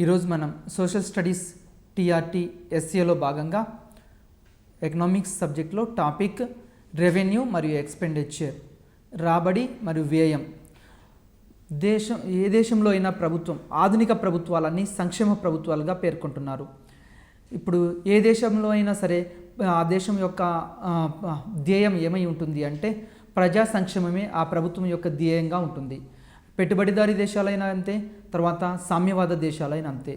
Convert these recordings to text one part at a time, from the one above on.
ఈరోజు మనం social studies TRT ఎస్సీలో భాగంగా ఎకనామిక్స్ సబ్జెక్ట్లో టాపిక్ రెవెన్యూ మరియు ఎక్స్పెండిచర్, రాబడి మరియు వ్యయం. ఏ దేశంలో అయినా ప్రభుత్వం ఆధునిక ప్రభుత్వాలన్నీ సంక్షేమ ప్రభుత్వాలుగా పేర్కొంటున్నారు. ఇప్పుడు ఏ దేశంలో అయినా సరే ఆ దేశం యొక్క ధ్యేయం ఏమై ఉంటుంది అంటే ప్రజా సంక్షేమమే ఆ ప్రభుత్వం యొక్క ధ్యేయంగా ఉంటుంది. పెట్టుబడిదారీ దేశాలైనా అంతే, తర్వాత సామ్యవాద దేశాలైనా అంతే.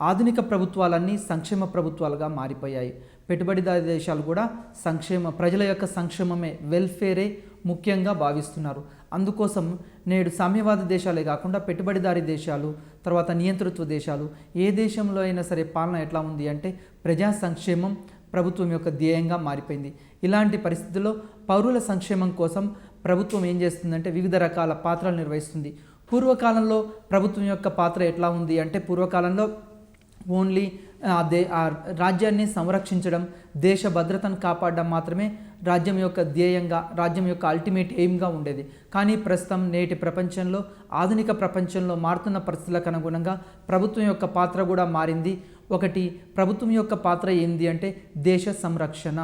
ఆధునిక ప్రభుత్వాలన్నీ సంక్షేమ ప్రభుత్వాలుగా మారిపోయాయి. పెట్టుబడిదారీ దేశాలు కూడా ప్రజల యొక్క సంక్షేమమే, వెల్ఫేరే ముఖ్యంగా భావిస్తున్నారు. అందుకోసం నేడు సామ్యవాద దేశాలే కాకుండా పెట్టుబడిదారీ దేశాలు, తర్వాత నియంతృత్వ దేశాలు, ఏ దేశంలో అయినా సరే పాలన ఎట్లా ఉంది అంటే ప్రజా సంక్షేమం ప్రభుత్వం యొక్క ధ్యేయంగా మారిపోయింది. ఇలాంటి పరిస్థితుల్లో పౌరుల సంక్షేమం కోసం ప్రభుత్వం ఏం చేస్తుందంటే వివిధ రకాల పాత్రలు నిర్వహిస్తుంది. పూర్వకాలంలో ప్రభుత్వం యొక్క పాత్ర ఎట్లా ఉంది అంటే పూర్వకాలంలో ఓన్లీ రాజ్యాన్ని సంరక్షించడం, దేశ భద్రతను కాపాడడం మాత్రమే రాజ్యం యొక్క ధ్యేయంగా, రాజ్యం యొక్క అల్టిమేట్ ఎయిమ్గా ఉండేది. కానీ ప్రస్తుతం నేటి ప్రపంచంలో, ఆధునిక ప్రపంచంలో మారుతున్న పరిస్థితులకు అనుగుణంగా ప్రభుత్వం యొక్క పాత్ర కూడా మారింది. ఒకటి, ప్రభుత్వం యొక్క పాత్ర ఏంది అంటే దేశ సంరక్షణ.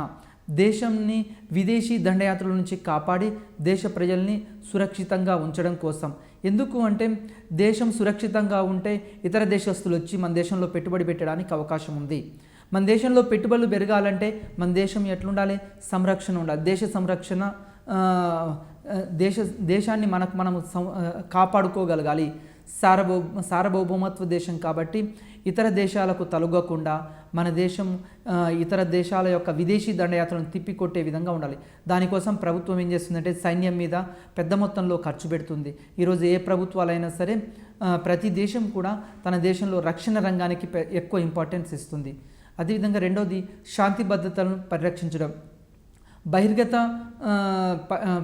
దేశంని విదేశీ దండయాత్రల నుంచి కాపాడి దేశ ప్రజల్ని సురక్షితంగా ఉంచడం కోసం. ఎందుకు అంటే దేశం సురక్షితంగా ఉంటే ఇతర దేశస్తులు వచ్చి మన దేశంలో పెట్టుబడి పెట్టడానికి అవకాశం ఉంది. మన దేశంలో పెట్టుబడులు పెరగాలంటే మన దేశం ఎట్లుండాలి? సంరక్షణ ఉండాలి. దేశ సంరక్షణ, దేశాన్ని మనం కాపాడుకోగలగాలి. సార్వభౌమత్వ దేశం కాబట్టి ఇతర దేశాలకు తలగకుండా మన దేశం ఇతర దేశాల యొక్క విదేశీ దండయాత్రలను తిప్పికొట్టే విధంగా ఉండాలి. దానికోసం ప్రభుత్వం ఏం చేస్తుందంటే సైన్యం మీద పెద్ద మొత్తంలో ఖర్చు పెడుతుంది. ఈరోజు ఏ ప్రభుత్వాలైనా సరే ప్రతి దేశం కూడా తన దేశంలో రక్షణ రంగానికి ఎక్కువ ఇంపార్టెన్స్ ఇస్తుంది. అదేవిధంగా రెండవది శాంతి భద్రతలను పరిరక్షించడం. బహిర్గత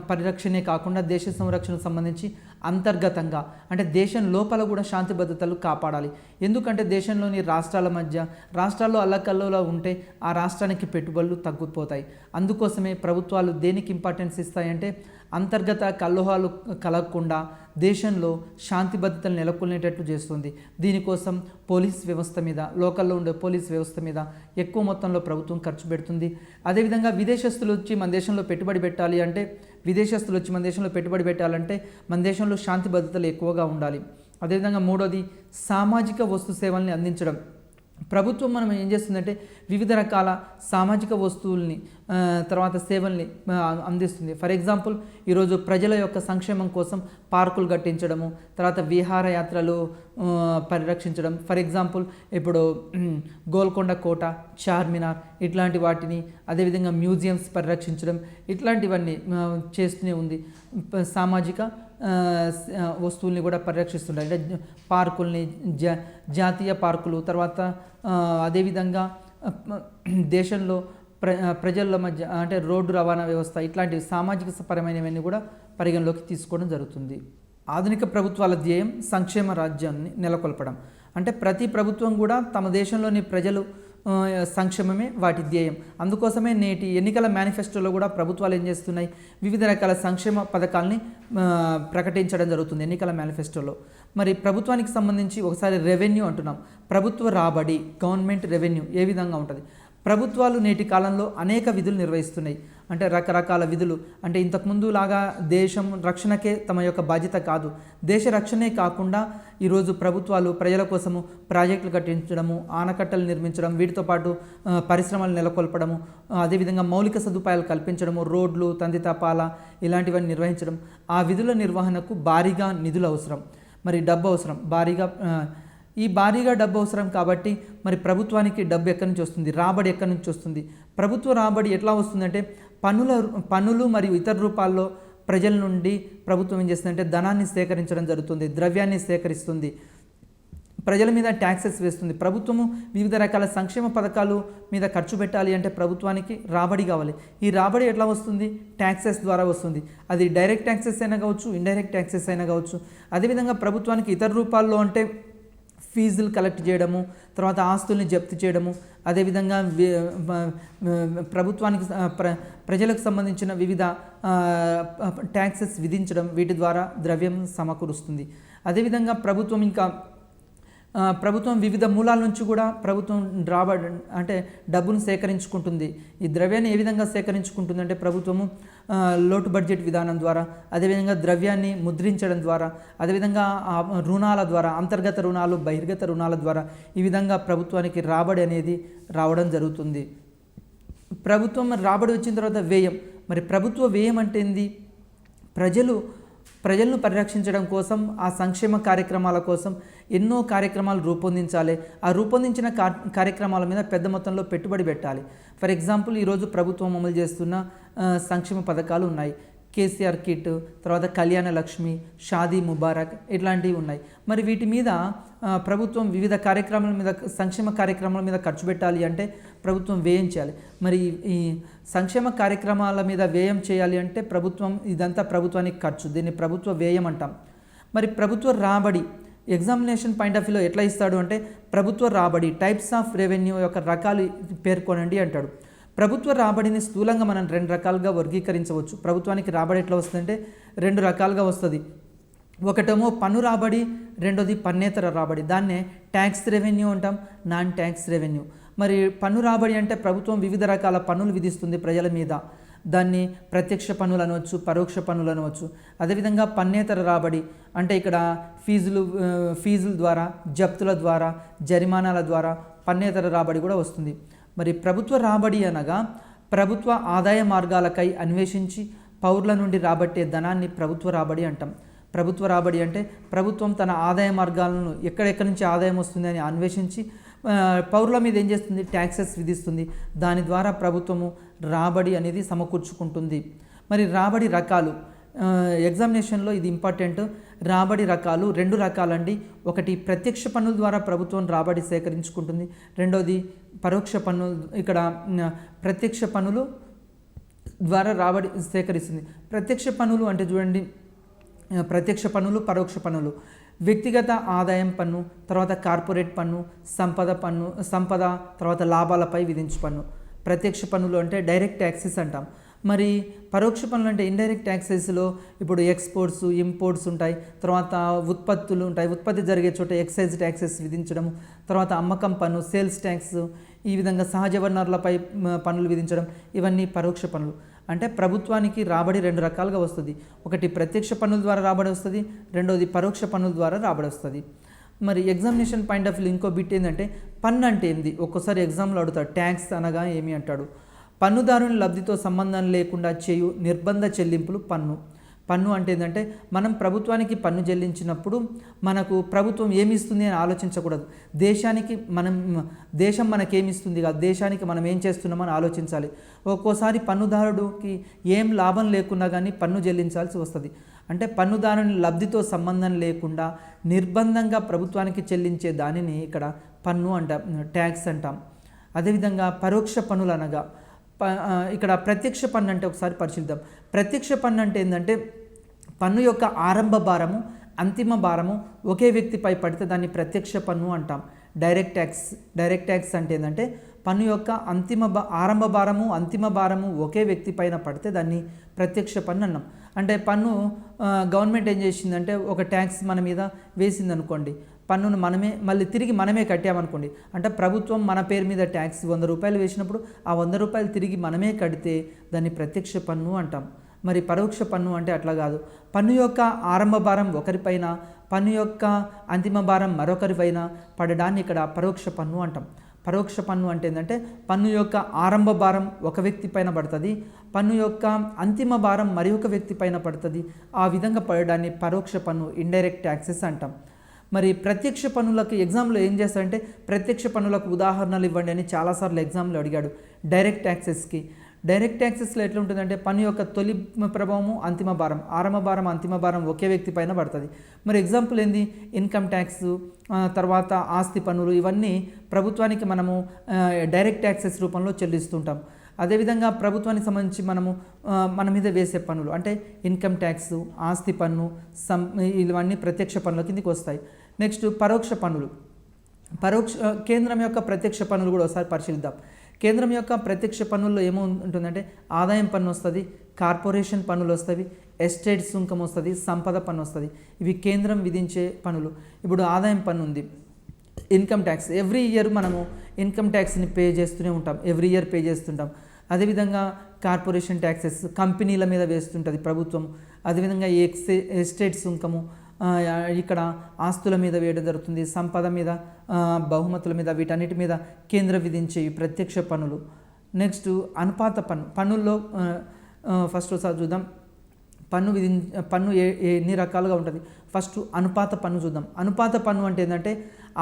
పరిరక్షణే కాకుండా దేశ సంరక్షణకు సంబంధించి అంతర్గతంగా అంటే దేశం లోపల కూడా శాంతి భద్రతలు కాపాడాలి. ఎందుకంటే దేశంలోని రాష్ట్రాల మధ్య రాష్ట్రాల్లో అల్లకల్లోలా ఉంటే ఆ రాష్ట్రానికి పెట్టుబడులు తగ్గిపోతాయి. అందుకోసమే ప్రభుత్వాలు దేనికి ఇంపార్టెన్స్ ఇస్తాయంటే అంతర్గత కల్లోహాలు కలగకుండా దేశంలో శాంతి భద్రతలు నెలకొల్లేటట్లు చేస్తుంది. దీనికోసం పోలీస్ వ్యవస్థ మీద, లోకల్లో ఉండే పోలీస్ వ్యవస్థ మీద ఎక్కువ మొత్తంలో ప్రభుత్వం ఖర్చు పెడుతుంది. అదేవిధంగా విదేశస్తులు వచ్చి మన దేశంలో పెట్టుబడి పెట్టాలంటే మన దేశంలో శాంతి భద్రతలు ఎక్కువగా ఉండాలి. అదేవిధంగా మూడోది సామాజిక వస్తు సేవల్ని అందించడం. ప్రభుత్వం మనం ఏం చేస్తుందంటే వివిధ రకాల సామాజిక వస్తువుల్ని, తర్వాత సేవల్ని అందిస్తుంది. ఫర్ ఎగ్జాంపుల్ ఈరోజు ప్రజల యొక్క సంక్షేమం కోసం పార్కులు కట్టించడము, తర్వాత విహారయాత్రలు పరిరక్షించడం. ఫర్ ఎగ్జాంపుల్ ఇప్పుడు గోల్కొండ కోట, చార్మినార్ ఇట్లాంటి వాటిని, అదేవిధంగా మ్యూజియంస్ పరిరక్షించడం, ఇట్లాంటివన్నీ చేస్తూనే ఉంది. సామాజిక వస్తువుల్ని కూడా పరిరక్షిస్తుంటాయి. అంటే పార్కుల్ని, జాతీయ పార్కులు, తర్వాత అదేవిధంగా దేశంలో ప్రజల మధ్య అంటే రోడ్డు రవాణా వ్యవస్థ, ఇట్లాంటి సామాజిక పరమైనవన్నీ కూడా పరిగణలోకి తీసుకోవడం జరుగుతుంది. ఆధునిక ప్రభుత్వాల ధ్యేయం సంక్షేమ రాజ్యాన్ని నెలకొల్పడం. అంటే ప్రతి ప్రభుత్వం కూడా తమ దేశంలోని ప్రజలు సంక్షేమమే వాటి ధ్యేయం. అందుకోసమే నేటి ఎన్నికల మేనిఫెస్టోలో కూడా ప్రభుత్వాలు ఏం చేస్తున్నాయి, వివిధ రకాల సంక్షేమ పథకాలని ప్రకటించడం జరుగుతుంది ఎన్నికల మేనిఫెస్టోలో. మరి ప్రభుత్వానికి సంబంధించి ఒకసారి రెవెన్యూ అంటున్నాం. ప్రభుత్వ రాబడి, గవర్నమెంట్ రెవెన్యూ ఏ విధంగా ఉంటుంది? ప్రభుత్వాలు నేటి కాలంలో అనేక విధులు నిర్వహిస్తున్నాయి. అంటే రకరకాల విధులు. అంటే ఇంతకుముందు లాగా దేశం రక్షణకే తమ యొక్క బాధ్యత కాదు. దేశ రక్షణే కాకుండా ఈరోజు ప్రభుత్వాలు ప్రజల కోసము ప్రాజెక్టులు కట్టించడము, ఆనకట్టలు నిర్మించడం, వీటితో పాటు పరిశ్రమలు నెలకొల్పడము, అదేవిధంగా మౌలిక సదుపాయాలు కల్పించడము, రోడ్లు, తందితపాల ఇలాంటివన్నీ నిర్వహించడం. ఆ విధుల నిర్వహణకు భారీగా నిధులు అవసరం, మరి డబ్బు అవసరం. భారీగా డబ్బు అవసరం కాబట్టి మరి ప్రభుత్వానికి డబ్బు ఎక్కడి నుంచి వస్తుంది? రాబడి ఎక్కడి నుంచి వస్తుంది? ప్రభుత్వ రాబడి ఎట్లా వస్తుందంటే పన్నులు మరియు ఇతర రూపాల్లో ప్రజల నుండి ప్రభుత్వం ఏం చేస్తుందంటే ధనాన్ని సేకరించడం జరుగుతుంది, ద్రవ్యాన్ని సేకరిస్తుంది, ప్రజల మీద ట్యాక్సెస్ వేస్తుంది. ప్రభుత్వము వివిధ రకాల సంక్షేమ పథకాలు మీద ఖర్చు పెట్టాలి అంటే ప్రభుత్వానికి రాబడి కావాలి. ఈ రాబడి ఎట్లా వస్తుంది? ట్యాక్సెస్ ద్వారా వస్తుంది. అది డైరెక్ట్ ట్యాక్సెస్ అయినా కావచ్చు, ఇండైరెక్ట్ ట్యాక్సెస్ అయినా కావచ్చు. అదేవిధంగా ప్రభుత్వానికి ఇతర రూపాల్లో అంటే ఫీజులు కలెక్ట్ చేయడము, తర్వాత ఆస్తుల్ని జప్తు చేయడము, అదేవిధంగా ప్రభుత్వానికి ప్రజలకు సంబంధించిన వివిధ ట్యాక్సెస్ విధించడం, వీటి ద్వారా ద్రవ్యం సమకూరుస్తుంది. అదేవిధంగా ప్రభుత్వం ఇంకా ప్రభుత్వం వివిధ మూలాల నుంచి కూడా ప్రభుత్వం రాబడి అంటే డబ్బును సేకరించుకుంటుంది. ఈ ద్రవ్యాన్ని ఏ విధంగా సేకరించుకుంటుంది అంటే ప్రభుత్వము లోటు బడ్జెట్ విధానం ద్వారా, అదేవిధంగా ద్రవ్యాన్ని ముద్రించడం ద్వారా, అదేవిధంగా రుణాల ద్వారా, అంతర్గత రుణాలు, బహిర్గత రుణాల ద్వారా ఈ విధంగా ప్రభుత్వానికి రాబడి అనేది రావడం జరుగుతుంది. ప్రభుత్వం రాబడి వచ్చిన తర్వాత వ్యయం. మరి ప్రభుత్వ వ్యయం అంటే ఏంది? ప్రజలను పరిరక్షించడం కోసం, ఆ సంక్షేమ కార్యక్రమాల కోసం ఎన్నో కార్యక్రమాలు రూపొందించాలి. ఆ రూపొందించిన కార్యక్రమాల మీద పెద్ద మొత్తంలో పెట్టుబడి పెట్టాలి. ఫర్ ఎగ్జాంపుల్, ఈరోజు ప్రభుత్వం అమలు చేస్తున్న సంక్షేమ పథకాలు ఉన్నాయి. కేసీఆర్ కిట్, తర్వాత కళ్యాణ లక్ష్మి, షాదీ ముబారక్ ఇట్లాంటివి ఉన్నాయి. మరి వీటి మీద ప్రభుత్వం వివిధ కార్యక్రమాల మీద, సంక్షేమ కార్యక్రమాల మీద ఖర్చు పెట్టాలి అంటే ప్రభుత్వం వ్యయం చేయాలి. మరి ఈ సంక్షేమ కార్యక్రమాల మీద వ్యయం చేయాలి అంటే ఇదంతా ప్రభుత్వానికి ఖర్చు. దీన్ని ప్రభుత్వ వ్యయం అంటాం. మరి ప్రభుత్వ రాబడి ఎగ్జామినేషన్ పాయింట్ ఆఫ్ వ్యూలో ఎట్లా ఇస్తాడు అంటే, ప్రభుత్వ రాబడి టైప్స్ ఆఫ్ రెవెన్యూ యొక్క రకాలు పేర్కొనండి అంటాడు. ప్రభుత్వ రాబడిని స్థూలంగా మనం 2 రకాలుగా వర్గీకరించవచ్చు. ప్రభుత్వానికి రాబడి ఎట్లా వస్తుందంటే 2 రకాలుగా వస్తుంది. ఒకటేమో పన్ను రాబడి, రెండోది పన్నేతర రాబడి. దాన్నే ట్యాక్స్ రెవెన్యూ అంటాం, నాన్ ట్యాక్స్ రెవెన్యూ. మరి పన్ను రాబడి అంటే ప్రభుత్వం వివిధ రకాల పన్నులు విధిస్తుంది ప్రజల మీద. దాన్ని ప్రత్యక్ష పన్నులు అనవచ్చు, పరోక్ష పన్నులు అనవచ్చు. అదేవిధంగా పన్నేతర రాబడి అంటే ఇక్కడ ఫీజుల ద్వారా, జప్తుల ద్వారా, జరిమానాల ద్వారా పన్నేతర రాబడి కూడా వస్తుంది. మరి ప్రభుత్వ రాబడి అనగా ప్రభుత్వ ఆదాయ మార్గాలకై అన్వేషించి పౌరుల నుండి రాబట్టే ధనాన్ని ప్రభుత్వ రాబడి అంటాం. ప్రభుత్వ రాబడి అంటే ప్రభుత్వం తన ఆదాయ మార్గాలను ఎక్కడెక్కడి నుంచి ఆదాయం వస్తుంది అని అన్వేషించి పౌరుల మీద ఏం చేస్తుంది? ట్యాక్సెస్ విధిస్తుంది. దాని ద్వారా ప్రభుత్వము రాబడి అనేది సమకూర్చుకుంటుంది. మరి రాబడి రకాలు ఎగ్జామినేషన్లో ఇది ఇంపార్టెంట్. రాబడి రకాలు 2 రకాలండి. ఒకటి ప్రత్యక్ష పన్నుల ద్వారా ప్రభుత్వం రాబడి సేకరించుకుంటుంది. రెండోది పరోక్ష పన్నులు. ఇక్కడ ప్రత్యక్ష పన్నులు ద్వారా రాబడి సేకరిస్తుంది. ప్రత్యక్ష పన్నులు అంటే చూడండి, ప్రత్యక్ష పన్నులు, పరోక్ష పన్నులు. వ్యక్తిగత ఆదాయం పన్ను, తర్వాత కార్పొరేట్ పన్ను, సంపద, తర్వాత లాభాలపై విధించు పన్ను. ప్రత్యక్ష పన్నులు అంటే డైరెక్ట్ ట్యాక్సెస్ అంటాం. మరి పరోక్ష పన్నులు అంటే ఇండైరెక్ట్ ట్యాక్సెస్లో ఇప్పుడు ఎక్స్పోర్ట్స్, ఇంపోర్ట్స్ ఉంటాయి, తర్వాత ఉత్పత్తులు ఉంటాయి. ఉత్పత్తి జరిగే చోట ఎక్సైజ్ ట్యాక్సెస్ విధించడం, తర్వాత అమ్మకం పన్ను, సేల్స్ ట్యాక్స్, ఈ విధంగా సహజ వనరులపై పన్నులు విధించడం, ఇవన్నీ పరోక్ష పన్నులు. అంటే ప్రభుత్వానికి రాబడి 2 రకాలుగా వస్తుంది. ఒకటి ప్రత్యక్ష పన్నుల ద్వారా రాబడి వస్తుంది, రెండోది పరోక్ష పన్నుల ద్వారా రాబడి వస్తుంది. మరి ఎగ్జామినేషన్ పాయింట్ ఆఫ్ వ్యూ ఇంకో బిట్ ఏంటంటే, పన్ను అంటే ఏంది? ఒక్కోసారి ఎగ్జామ్లో అడుగుతాడు, ట్యాక్స్ అనగా ఏమి అంటాడు. పన్నుదారుని లబ్ధితో సంబంధం లేకుండా చేయు నిర్బంధ చెల్లింపులు పన్ను. పన్ను అంటే ఏంటంటే, మనం ప్రభుత్వానికి పన్ను చెల్లించినప్పుడు మనకు ప్రభుత్వం ఏమి ఇస్తుంది అని ఆలోచించకూడదు. దేశం మనకేమిస్తుంది కాదు, దేశానికి మనం ఏం చేస్తున్నామని ఆలోచించాలి. ఒక్కోసారి పన్నుదారుడికి ఏం లాభం లేకున్నా కానీ పన్ను చెల్లించాల్సి వస్తుంది. అంటే పన్నుదారుని లబ్ధితో సంబంధం లేకుండా నిర్బంధంగా ప్రభుత్వానికి చెల్లించే దానిని ఇక్కడ పన్ను అంటాం, ట్యాక్స్ అంటాం. అదేవిధంగా పరోక్ష పన్నులు అనగా ఇక్కడ ప్రత్యక్ష పన్ను అంటే ఒకసారి పరిశీలిద్దాం. ప్రత్యక్ష పన్ను అంటే ఏంటంటే, పన్ను యొక్క ఆరంభ భారము, అంతిమ భారము ఒకే వ్యక్తిపై పడితే దాన్ని ప్రత్యక్ష పన్ను అంటాం. డైరెక్ట్ ట్యాక్స్ అంటే ఏంటంటే, పన్ను యొక్క ఆరంభ భారము, అంతిమ భారము ఒకే వ్యక్తి పైన పడితే దాన్ని ప్రత్యక్ష పన్ను అన్నాం. అంటే పన్ను గవర్నమెంట్ ఏం చేసిందంటే, ఒక ట్యాక్స్ మన మీద వేసిందనుకోండి, పన్నును మళ్ళీ తిరిగి మనమే కట్టామనుకోండి, అంటే ప్రభుత్వం మన పేరు మీద ట్యాక్స్ 100 రూపాయలు వేసినప్పుడు ఆ 100 రూపాయలు తిరిగి మనమే కడితే దాన్ని ప్రత్యక్ష పన్ను అంటాం. మరి పరోక్ష పన్ను అంటే అట్లా కాదు. పన్ను యొక్క ఆరంభ భారం ఒకరిపైన, పన్ను యొక్క అంతిమ భారం మరొకరిపైన పడడాన్ని ఇక్కడ పరోక్ష పన్ను అంటాం. పరోక్ష పన్ను అంటే ఏంటంటే, పన్ను యొక్క ఆరంభ భారం ఒక వ్యక్తి పైన పడుతుంది, పన్ను యొక్క అంతిమ భారం మరి ఒక వ్యక్తి పైన పడుతుంది. ఆ విధంగా పడడాన్ని పరోక్ష పన్ను, ఇండైరెక్ట్ ట్యాక్సెస్ అంటాం. మరి ప్రత్యక్ష పన్నులకు ఎగ్జామ్లో ఏం చేస్తారంటే, ప్రత్యక్ష పన్నులకు ఉదాహరణలు ఇవ్వండి అని చాలాసార్లు ఎగ్జామ్లో అడిగాడు. డైరెక్ట్ ట్యాక్సెస్లో ఎట్లా ఉంటుందంటే, పన్ను యొక్క తొలి ప్రభావము, అంతిమ భారం, ఆరంభ భారం, అంతిమ భారం ఒకే వ్యక్తి పైన పడుతుంది. మరి ఎగ్జాంపుల్ ఏంది? ఇన్కమ్ ట్యాక్స్, తర్వాత ఆస్తి పన్నులు, ఇవన్నీ ప్రభుత్వానికి మనము డైరెక్ట్ ట్యాక్సెస్ రూపంలో చెల్లిస్తుంటాం. అదేవిధంగా ప్రభుత్వానికి సంబంధించి మన మీద వేసే పన్నులు అంటే ఇన్కమ్ ట్యాక్స్, ఆస్తి పన్ను, ఇవన్నీ ప్రత్యక్ష పన్నుల కిందకి వస్తాయి. నెక్స్ట్ పరోక్ష పన్నులు. కేంద్రం యొక్క ప్రత్యక్ష పన్నులు కూడా ఒకసారి పరిశీలిద్దాం. కేంద్రం యొక్క ప్రత్యక్ష పన్నుల్లో ఏమో ఉంటుందంటే, ఆదాయం పన్ను వస్తుంది, కార్పొరేషన్ పన్నులు వస్తాయి, ఎస్టేట్ సుంకం వస్తుంది, సంపద పన్ను వస్తుంది. ఇవి కేంద్రం విధించే పన్నులు. ఇప్పుడు ఆదాయం పన్ను ఉంది. ఇన్కమ్ ట్యాక్స్ ఎవ్రీ ఇయర్ మనము ఇన్కమ్ ట్యాక్స్ని పే చేస్తూనే ఉంటాం, ఎవ్రీ ఇయర్ పే చేస్తుంటాం. అదేవిధంగా కార్పొరేషన్ ట్యాక్సెస్ కంపెనీల మీద వేస్తుంటుంది ప్రభుత్వం. అదేవిధంగా ఎస్టేట్ సుంకము ఇక్కడ ఆస్తుల మీద వేయడం జరుగుతుంది, సంపద మీద, బహుమతుల మీద, వీటన్నిటి మీద కేంద్రం విధించే ప్రత్యక్ష పన్నులు. నెక్స్ట్ అనుపాత పన్ను. పన్నుల్లో ఫస్ట్ ఒకసారి చూద్దాం. పన్ను ఎన్ని రకాలుగా ఉంటుంది. ఫస్ట్ అనుపాత పన్ను చూద్దాం. అనుపాత పన్ను అంటే ఏంటంటే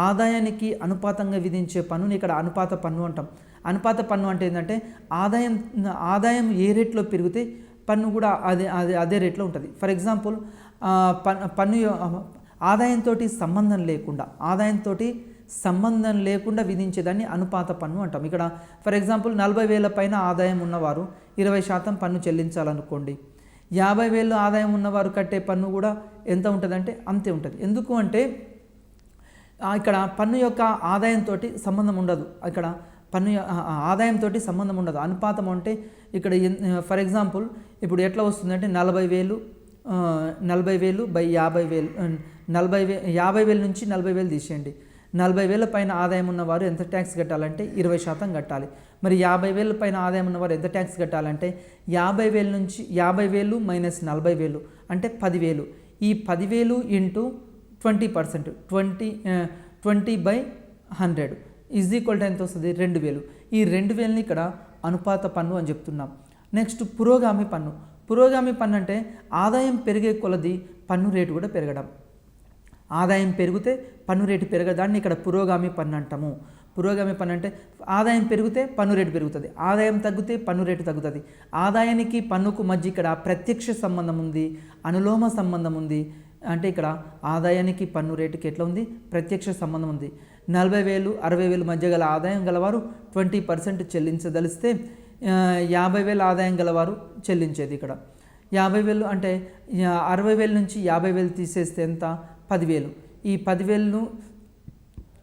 ఆదాయానికి అనుపాతంగా విధించే పన్నుని ఇక్కడ అనుపాత పన్ను అంటాం. అనుపాత పన్ను అంటే ఏంటంటే ఆదాయం ఏ రేట్లో పెరిగితే పన్ను కూడా అదే రేట్లో ఉంటుంది. ఫర్ ఎగ్జాంపుల్ పన్ను ఆదాయంతో సంబంధం లేకుండా విధించేదాన్ని అనుపాత పన్ను అంటాం. ఇక్కడ ఫర్ ఎగ్జాంపుల్ 40,000 పైన ఆదాయం ఉన్నవారు 20% పన్ను చెల్లించాలనుకోండి. 50,000 ఆదాయం ఉన్నవారు కట్టే పన్ను కూడా ఎంత ఉంటుందంటే అంతే ఉంటుంది. ఎందుకు అంటే ఇక్కడ పన్ను యొక్క ఆదాయంతో సంబంధం ఉండదు. ఇక్కడ పన్ను ఆదాయంతో సంబంధం ఉండదు. అనుపాతం అంటే ఇక్కడ ఫర్ ఎగ్జాంపుల్ ఇప్పుడు ఎట్లా వస్తుందంటే 40,000 బై 50,000, 50,000 నుంచి 40,000 తీసేయండి. 40,000 పైన ఆదాయం ఉన్నవారు ఎంత ట్యాక్స్ కట్టాలంటే 20% కట్టాలి. మరి 50,000 పైన ఆదాయం ఉన్నవారు ఎంత ట్యాక్స్ కట్టాలంటే 50,000 మైనస్ 40,000 అంటే 10,000. ఈ 10,000 ఇంటూ 20%, 20/100 ఈజ్ ఈక్వల్ టు ఎంత వస్తుంది? 2,000. ఈ 2,000ని ఇక్కడ అనుపాత పన్ను అని చెప్తున్నాం. నెక్స్ట్ పురోగామి పన్ను. పురోగామి పన్ను అంటే ఆదాయం పెరిగే కొలది పన్ను రేటు కూడా పెరగడం. ఆదాయం పెరిగితే పన్ను రేటు పెరగదాన్ని ఇక్కడ పురోగామి పన్ను అంటాము. పురోగామి పన్ను అంటే ఆదాయం పెరిగితే పన్ను రేటు పెరుగుతుంది, ఆదాయం తగ్గితే పన్ను రేటు తగ్గుతుంది. ఆదాయానికి పన్నుకు మధ్య ఇక్కడ ప్రత్యక్ష సంబంధం ఉంది, అనులోమ సంబంధం ఉంది. అంటే ఇక్కడ ఆదాయానికి పన్ను రేటుకి ఎట్లా ఉంది? ప్రత్యక్ష సంబంధం ఉంది. 40,000, 60,000 మధ్య గల ఆదాయం గలవారు 20% చెల్లించదలిస్తే 50,000 ఆదాయం గలవారు చెల్లించేది. ఇక్కడ 50,000 అంటే 60,000 నుంచి 50,000 తీసేస్తే ఎంత? 10,000. ఈ 10,000ను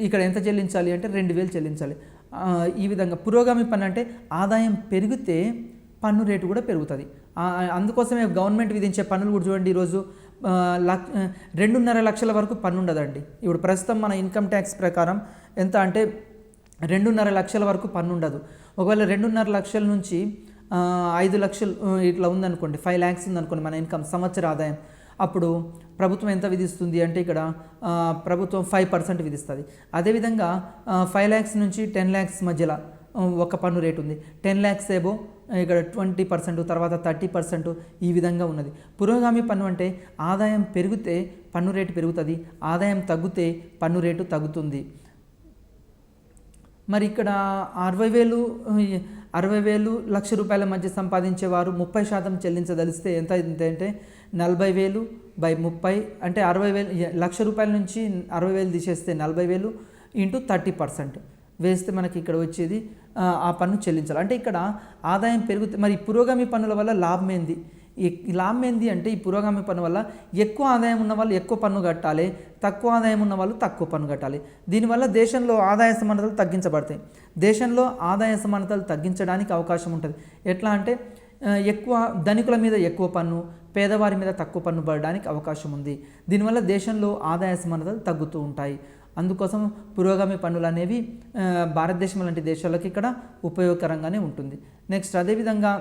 ఇక్కడ ఎంత చెల్లించాలి అంటే 2,000 చెల్లించాలి. ఈ విధంగా పురోగామి పన్ను అంటే ఆదాయం పెరిగితే పన్ను రేటు కూడా పెరుగుతుంది. అందుకోసమే గవర్నమెంట్ విధించే పన్నులు కూడా చూడండి. ఈరోజు 2.5 లక్షల వరకు పన్ను ఉండదండి. ఇప్పుడు ప్రస్తుతం మన ఇన్కమ్ ట్యాక్స్ ప్రకారం ఎంత అంటే 2.5 లక్షల వరకు పన్ను ఉండదు. ఒకవేళ 2.5 లక్షల నుంచి 5 లక్షలు ఇట్లా ఉందనుకోండి, 5 lakhs ఉందనుకోండి మన ఇన్కమ్ సంవత్సర ఆదాయం, అప్పుడు ప్రభుత్వం ఎంత విధిస్తుంది అంటే ఇక్కడ ప్రభుత్వం 5% విధిస్తుంది. అదేవిధంగా 5 lakhs నుంచి 10 lakhs మధ్యలో ఒక పన్ను రేటు ఉంది. 10 lakhs ఏబో ఇక్కడ 20%, తర్వాత 30% ఈ విధంగా ఉన్నది. పురోగామి పన్ను అంటే ఆదాయం పెరిగితే పన్ను రేటు పెరుగుతుంది, ఆదాయం తగ్గితే పన్ను రేటు తగ్గుతుంది. మరి ఇక్కడ 60,000 లక్ష రూపాయల మధ్య సంపాదించేవారు 30% చెల్లించదలిస్తే ఎంత అంటే 40,000 బై 30 అంటే 60,000 లక్ష రూపాయల నుంచి 60,000 తీసేస్తే 40,000 ఇంటూ 30% వేస్తే మనకి ఇక్కడ వచ్చేది ఆ పన్ను చెల్లించాలి. అంటే ఇక్కడ ఆదాయం పెరుగుతుంది. మరి పురోగామి పన్నుల వల్ల లాభం ఏంది? లాభం ఏంది అంటే ఈ పురోగామి పన్ను వల్ల ఎక్కువ ఆదాయం ఉన్న వాళ్ళు ఎక్కువ పన్ను కట్టాలి, తక్కువ ఆదాయం ఉన్న వాళ్ళు తక్కువ పన్ను కట్టాలి. దీనివల్ల దేశంలో ఆదాయ సమానతలు తగ్గించబడతాయి. దేశంలో ఆదాయ సమానతలు తగ్గించడానికి అవకాశం ఉంటుంది. ఎట్లా అంటే ఎక్కువ ధనికుల మీద ఎక్కువ పన్ను, పేదవారి మీద తక్కువ పన్ను పడడానికి అవకాశం ఉంది. దీనివల్ల దేశంలో ఆదాయ సమానతలు తగ్గుతూ ఉంటాయి. అందుకోసం పురోగామి పన్నులు అనేవి భారతదేశం లాంటి దేశాలకు ఇక్కడ ఉపయోగకరంగానే ఉంటుంది. నెక్స్ట్ అదేవిధంగా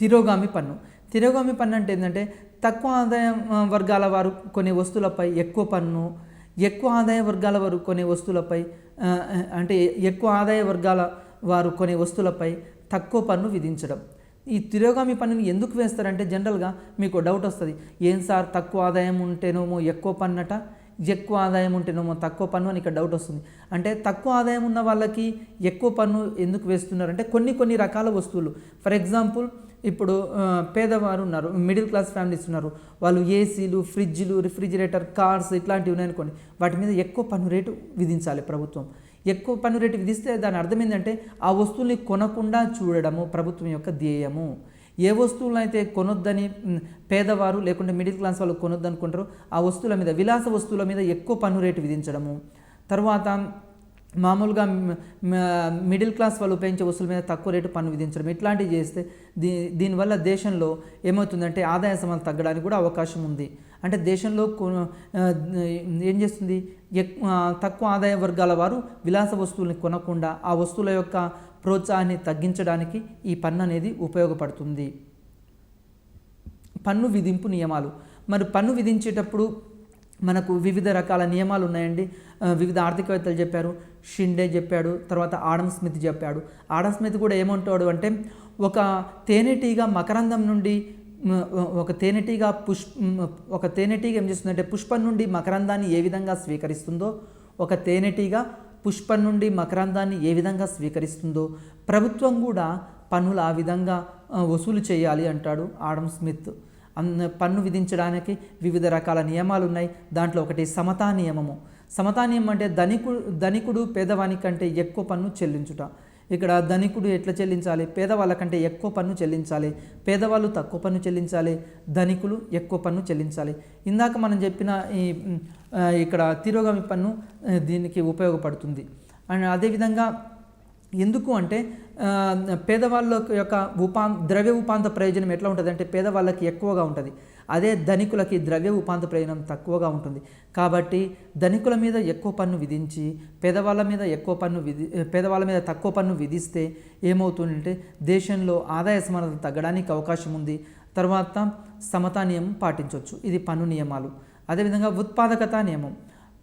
తిరోగామి పన్ను. తిరోగామి పన్ను అంటే ఏంటంటే తక్కువ ఆదాయ వర్గాల వారు కొనే వస్తువులపై ఎక్కువ పన్ను, ఎక్కువ ఆదాయ వర్గాల వారు కొనే వస్తువులపై అంటే ఎక్కువ ఆదాయ వర్గాల వారు కొనే వస్తువులపై తక్కువ పన్ను విధించడం. ఈ తిరోగామి పన్నుని ఎందుకు వేస్తారంటే జనరల్గా మీకు డౌట్ వస్తుంది, ఏం సార్ తక్కువ ఆదాయం ఉంటేనేమో ఎక్కువ పన్నట, ఎక్కువ ఆదాయం ఉంటేనేమో తక్కువ పన్ను అని ఇక్కడ డౌట్ వస్తుంది. అంటే తక్కువ ఆదాయం ఉన్న వాళ్ళకి ఎక్కువ పన్ను ఎందుకు వేస్తున్నారంటే కొన్ని రకాల వస్తువులు, ఫర్ ఎగ్జాంపుల్ ఇప్పుడు పేదవారు ఉన్నారు, మిడిల్ క్లాస్ ఫ్యామిలీస్ ఉన్నారు, వాళ్ళు ఏసీలు, ఫ్రిడ్జ్లు, రిఫ్రిజిరేటర్, కార్స్ ఇట్లాంటివి ఉన్నాయనుకోండి, వాటి మీద ఎక్కువ పన్ను రేటు విధించాలి ప్రభుత్వం. ఎక్కువ పన్ను రేటు విధిస్తే దాని అర్థం ఏంటంటే ఆ వస్తువుల్ని కొనకుండా చూడడము ప్రభుత్వం యొక్క ధ్యేయము. ఏ వస్తువులను అయితే కొనొద్దని పేదవారు లేకుంటే మిడిల్ క్లాస్ వాళ్ళు కొనొద్దు అనుకుంటారో ఆ వస్తువుల మీద, విలాస వస్తువుల మీద ఎక్కువ పన్ను రేటు విధించడము. తర్వాత మామూలుగా మిడిల్ క్లాస్ వాళ్ళు ఉపయోగించే వస్తువుల మీద తక్కువ రేటు పన్ను విధించడం ఇట్లాంటివి చేస్తే దీనివల్ల దేశంలో ఏమవుతుందంటే ఆదాయ సమాన తగ్గడానికి కూడా అవకాశం ఉంది. అంటే దేశంలో ఏం చేస్తుంది, తక్కువ ఆదాయ వర్గాల వారు విలాస వస్తువుల్ని కొనకుండా ఆ వస్తువుల యొక్క ప్రోత్సాహాన్ని తగ్గించడానికి ఈ పన్ను అనేది ఉపయోగపడుతుంది. పన్ను విధింపు నియమాలు. మరి పన్ను విధించేటప్పుడు మనకు వివిధ రకాల నియమాలు ఉన్నాయండి. వివిధ ఆర్థికవేత్తలు చెప్పారు, షిండే చెప్పాడు, తర్వాత ఆడమ్ స్మిత్ చెప్పాడు. ఆడమ్ స్మిత్ కూడా ఏమంటాడు అంటే, ఒక తేనెటీగ మకరందం నుండి ఒక తేనెటీగ ఏం చేస్తుందంటే పుష్పం నుండి మకరందాన్ని ఏ విధంగా స్వీకరిస్తుందో, ఒక తేనెటీగ పుష్పం నుండి మకరందాన్ని ఏ విధంగా స్వీకరిస్తుందో ప్రభుత్వం కూడా పన్నులు ఆ విధంగా వసూలు చేయాలి అంటాడు ఆడమ్ స్మిత్. పన్ను విధించడానికి వివిధ రకాల నియమాలు ఉన్నాయి. దాంట్లో ఒకటి సమతా నియమము. సమతా నియమం అంటే ధనికుడు పేదవాని కంటే ఎక్కువ పన్ను చెల్లించుట. ఇక్కడ ధనికుడు ఎట్లా చెల్లించాలి, పేదవాళ్ళ కంటే ఎక్కువ పన్ను చెల్లించాలి, పేదవాళ్ళు తక్కువ పన్ను చెల్లించాలి, ధనికులు ఎక్కువ పన్ను చెల్లించాలి. ఇందాక మనం చెప్పిన ఇక్కడ తిరోగామి పన్ను దీనికి ఉపయోగపడుతుంది. అండ్ అదేవిధంగా ఎందుకు అంటే పేదవాళ్ళ యొక్క ద్రవ్య ఉపాంత ప్రయోజనం ఎట్లా ఉంటుంది అంటే పేదవాళ్ళకి ఎక్కువగా ఉంటుంది, అదే ధనికులకి ద్రవ్య ఉపాంత ప్రయోజనం తక్కువగా ఉంటుంది. కాబట్టి ధనికుల మీద ఎక్కువ పన్ను విధించి పేదవాళ్ళ మీద తక్కువ పన్ను విధిస్తే ఏమవుతుందంటే దేశంలో ఆదాయ సమానత తగ్గడానికి అవకాశం ఉంది. తర్వాత సమతా నియమం పాటించవచ్చు. ఇది పన్ను నియమాలు. అదేవిధంగా ఉత్పాదకత నియమం.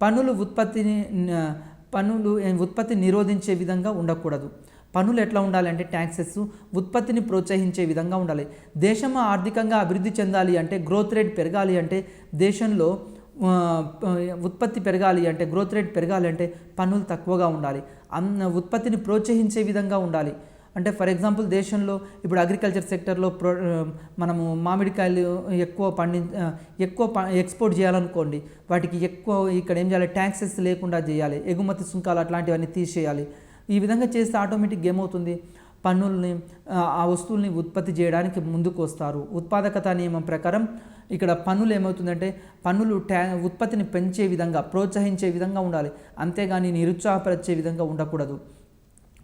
పన్నులు ఉత్పత్తి నిరోధించే విధంగా ఉండకూడదు. పన్నులు ఎట్లా ఉండాలి అంటే ట్యాక్సెస్ ఉత్పత్తిని ప్రోత్సహించే విధంగా ఉండాలి. దేశం ఆర్థికంగా అభివృద్ధి చెందాలి అంటే, గ్రోత్ రేట్ పెరగాలి అంటే, దేశంలో ఉత్పత్తి పెరగాలి అంటే, గ్రోత్ రేట్ పెరగాలి అంటే పన్నులు తక్కువగా ఉండాలి. ఉత్పత్తిని ప్రోత్సహించే విధంగా ఉండాలి. అంటే ఫర్ ఎగ్జాంపుల్ దేశంలో ఇప్పుడు అగ్రికల్చర్ సెక్టర్లో మనము మామిడికాయలు ఎక్కువ ఎక్స్పోర్ట్ చేయాలనుకోండి, వాటికి ఎక్కువ ఇక్కడ ఏం చేయాలి, ట్యాక్సెస్ లేకుండా చేయాలి, ఎగుమతి సుంకాలు అట్లాంటివన్నీ తీసేయాలి. ఈ విధంగా చేస్తే ఆటోమేటిక్గా ఏమవుతుంది, పన్నుల్ని ఆ వస్తువుల్ని ఉత్పత్తి చేయడానికి ముందుకు వస్తారు. ఉత్పాదకత నియమం ప్రకారం ఇక్కడ పన్నులు ఏమవుతుందంటే పన్నులు ఉత్పత్తిని పెంచే విధంగా ప్రోత్సహించే విధంగా ఉండాలి, అంతేగాని నిరుత్సాహపరిచే విధంగా ఉండకూడదు.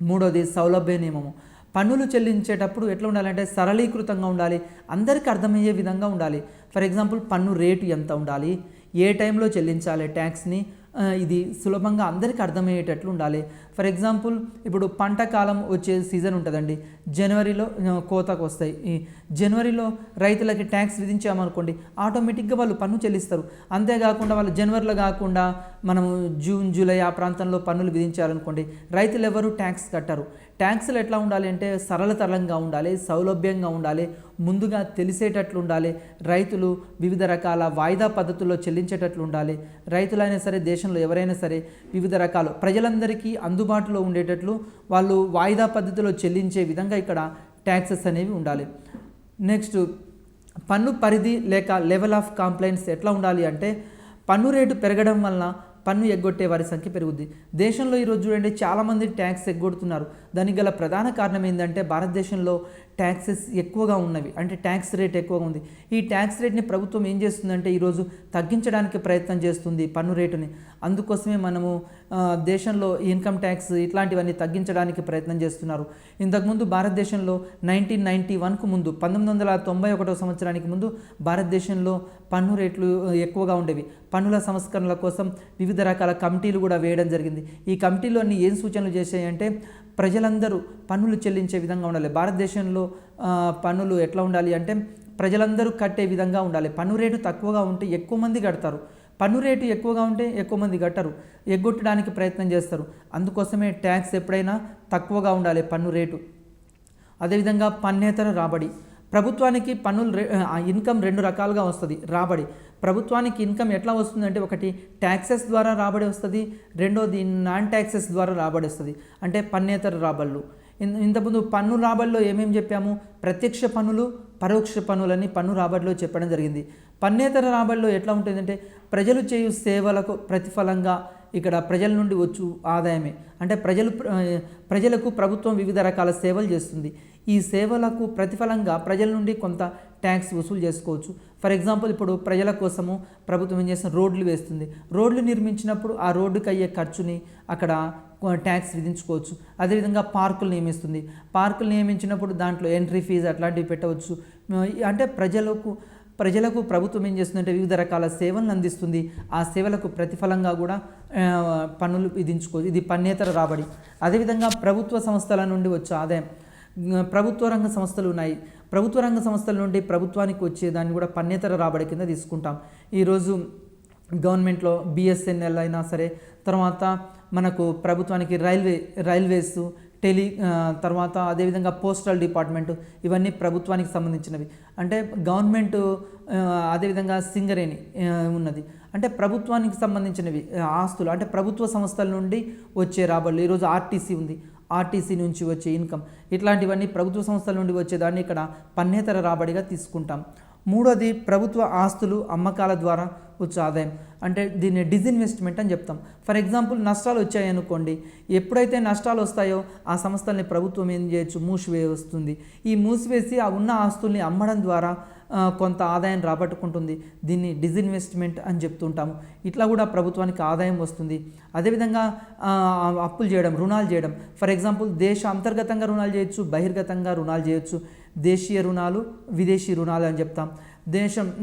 మూడోది సౌలభ్య నియమము. పన్నులు చెల్లించేటప్పుడు ఎట్లా ఉండాలంటే సరళీకృతంగా ఉండాలి, అందరికీ అర్థమయ్యే విధంగా ఉండాలి. ఫర్ ఎగ్జాంపుల్ పన్ను రేటు ఎంత ఉండాలి, ఏ టైంలో చెల్లించాలి ట్యాక్స్ని, ఇది సులభంగా అందరికీ అర్థమయ్యేటట్లు ఉండాలి. ఫర్ ఎగ్జాంపుల్ ఇప్పుడు పంట కాలం వచ్చే సీజన్ ఉంటుందండి, జనవరిలో కోతకు వస్తాయి. ఈ జనవరిలో రైతులకి ట్యాక్స్ విధించామనుకోండి, ఆటోమేటిక్గా వాళ్ళు పన్ను చెల్లిస్తారు. అంతేకాకుండా వాళ్ళు జనవరిలో కాకుండా మనము జూన్ జూలై ఆ ప్రాంతంలో పన్నులు విధించాలనుకోండి, రైతులు ఎవరు ట్యాక్స్ కట్టరు. ట్యాక్స్లు ఎట్లా ఉండాలి అంటే సరళతరంగా ఉండాలి, సౌలభ్యంగా ఉండాలి, ముందుగా తెలిసేటట్లు ఉండాలి, రైతులు వివిధ రకాల వాయిదా పద్ధతుల్లో చెల్లించేటట్లు ఉండాలి. రైతులైనా సరే దేశంలో ఎవరైనా సరే వివిధ రకాలు ప్రజలందరికీ అందుబాటులో ఉండేటట్లు వాళ్ళు వాయిదా పద్ధతిలో చెల్లించే విధంగా ఇక్కడ ట్యాక్సెస్ అనేవి ఉండాలి. నెక్స్ట్ పన్ను పరిధి లేక లెవెల్ ఆఫ్ కంప్లైంట్స్ ఎట్లా ఉండాలి అంటే, పన్ను రేటు పెరగడం వలన పన్ను ఎగ్గొట్టే వారి సంఖ్య పెరుగుద్ది. దేశంలో ఈరోజు చూడండి చాలామంది ట్యాక్స్ ఎగ్గొడుతున్నారు. దానికి గల ప్రధాన కారణం ఏంటంటే భారతదేశంలో ట్యాక్సెస్ ఎక్కువగా ఉన్నవి, అంటే ట్యాక్స్ రేట్ ఎక్కువగా ఉంది. ఈ ట్యాక్స్ రేట్ని ప్రభుత్వం ఏం చేస్తుందంటే ఈరోజు తగ్గించడానికి ప్రయత్నం చేస్తుంది పన్ను రేటుని. అందుకోసమే మనము దేశంలో ఇన్కమ్ ట్యాక్స్ ఇట్లాంటివన్నీ తగ్గించడానికి ప్రయత్నం చేస్తున్నారు. ఇంతకుముందు భారతదేశంలో 1991కు ముందు 1991 సంవత్సరానికి ముందు భారతదేశంలో పన్ను రేట్లు ఎక్కువగా ఉండేవి. పన్నుల సంస్కరణల కోసం వివిధ రకాల కమిటీలు కూడా వేయడం జరిగింది. ఈ కమిటీలో అన్ని ఏం సూచనలు చేశాయంటే ప్రజలందరూ పన్నులు చెల్లించే విధంగా ఉండాలి. భారతదేశంలో పన్నులు ఎట్లా ఉండాలి అంటే ప్రజలందరూ కట్టే విధంగా ఉండాలి. పన్ను రేటు తక్కువగా ఉంటే ఎక్కువ మంది కడతారు, పన్ను రేటు ఎక్కువగా ఉంటే ఎక్కువ మంది కట్టరు, ఎగ్గొట్టడానికి ప్రయత్నం చేస్తారు. అందుకోసమే ట్యాక్స్ ఎప్పుడైనా తక్కువగా ఉండాలి పన్ను రేటు. అదేవిధంగా పన్నేతర రాబడి. ప్రభుత్వానికి పన్నులు ఇన్కమ్ రెండు రకాలుగా వస్తుంది. రాబడి ప్రభుత్వానికి ఇన్కమ్ ఎట్లా వస్తుందంటే, ఒకటి ట్యాక్సెస్ ద్వారా రాబడి వస్తుంది, రెండోది నాన్ ట్యాక్సెస్ ద్వారా రాబడి వస్తుంది, అంటే పన్నేతర రాబడులు. ఇంతకుముందు పన్ను రాబడిలో ఏమేమి చెప్పాము, ప్రత్యక్ష పన్నులు, పరోక్ష పన్నులని పన్ను రాబడిలో చెప్పడం జరిగింది. పన్నేతర రాబడిలో ఎట్లా ఉంటుందంటే ప్రజలు చేయు సేవలకు ప్రతిఫలంగా ఇక్కడ ప్రజల నుండి వచ్చు ఆదాయమే, అంటే ప్రజలకు ప్రభుత్వం వివిధ రకాల సేవలు చేస్తుంది. ఈ సేవలకు ప్రతిఫలంగా ప్రజల నుండి కొంత ట్యాక్స్ వసూలు చేసుకోవచ్చు. ఫర్ ఎగ్జాంపుల్ ఇప్పుడు ప్రజల కోసము ప్రభుత్వం ఏం చేస్తుంది, రోడ్లు వేస్తుంది. రోడ్లు నిర్మించినప్పుడు ఆ రోడ్డుకి అయ్యే ఖర్చుని అక్కడ ట్యాక్స్ విధించుకోవచ్చు. అదేవిధంగా పార్కులు నియమిస్తుంది. పార్కులు నియమించినప్పుడు దాంట్లో ఎంట్రీ ఫీజు అట్లాంటివి పెట్టవచ్చు. అంటే ప్రజలకు ప్రభుత్వం ఏం చేస్తుందంటే వివిధ రకాల సేవలను అందిస్తుంది. ఆ సేవలకు ప్రతిఫలంగా కూడా పన్నులు విధించుకోవచ్చు. ఇది పన్నేతర రాబడి. అదేవిధంగా ప్రభుత్వ సంస్థల నుండి వచ్చే ఆదాయం. ప్రభుత్వ రంగ సంస్థలు ఉన్నాయి. ప్రభుత్వ రంగ సంస్థల నుండి ప్రభుత్వానికి వచ్చేదాన్ని కూడా పన్నేతర రాబడి కింద తీసుకుంటాం. ఈరోజు గవర్నమెంట్లో బిఎస్ఎన్ఎల్ అయినా సరే, తర్వాత మనకు ప్రభుత్వానికి రైల్వేస్, తర్వాత అదేవిధంగా పోస్టల్ డిపార్ట్మెంటు, ఇవన్నీ ప్రభుత్వానికి సంబంధించినవి. అంటే గవర్నమెంట్ అదేవిధంగా సింగరేణి ఉన్నది. అంటే ప్రభుత్వానికి సంబంధించినవి ఆస్తులు, అంటే ప్రభుత్వ సంస్థల నుండి వచ్చే రాబడులు. ఈరోజు ఆర్టీసీ ఉంది, ఆర్టీసీ నుంచి వచ్చే ఇన్కమ్, ఇట్లాంటివన్నీ ప్రభుత్వ సంస్థల నుండి వచ్చేదాన్ని ఇక్కడ పన్నేతర రాబడిగా తీసుకుంటాం. మూడోది ప్రభుత్వ ఆస్తులు అమ్మకాల ద్వారా వచ్చే ఆదాయం. అంటే దీన్ని డిజిన్వెస్ట్మెంట్ అని చెప్తాం. ఫర్ ఎగ్జాంపుల్ నష్టాలు వచ్చాయనుకోండి, ఎప్పుడైతే నష్టాలు వస్తాయో ఆ సంస్థల్ని ప్రభుత్వం ఏం చేయొచ్చు, మూసివేస్తుంది. ఈ మూసివేసి ఆ ఉన్న ఆస్తుల్ని అమ్మడం ద్వారా కొంత ఆదాయం రాబట్టుకుంటుంది. దీన్ని డిజిన్వెస్ట్మెంట్ అని చెప్తుంటాము. ఇట్లా కూడా ప్రభుత్వానికి ఆదాయం వస్తుంది. అదేవిధంగా అప్పులు చేయడం, రుణాలు చేయడం. ఫర్ ఎగ్జాంపుల్ దేశ అంతర్గతంగా రుణాలు చేయొచ్చు, బహిర్గతంగా రుణాలు చేయొచ్చు. దేశీయ రుణాలు, విదేశీ రుణాలు అని చెప్తాం.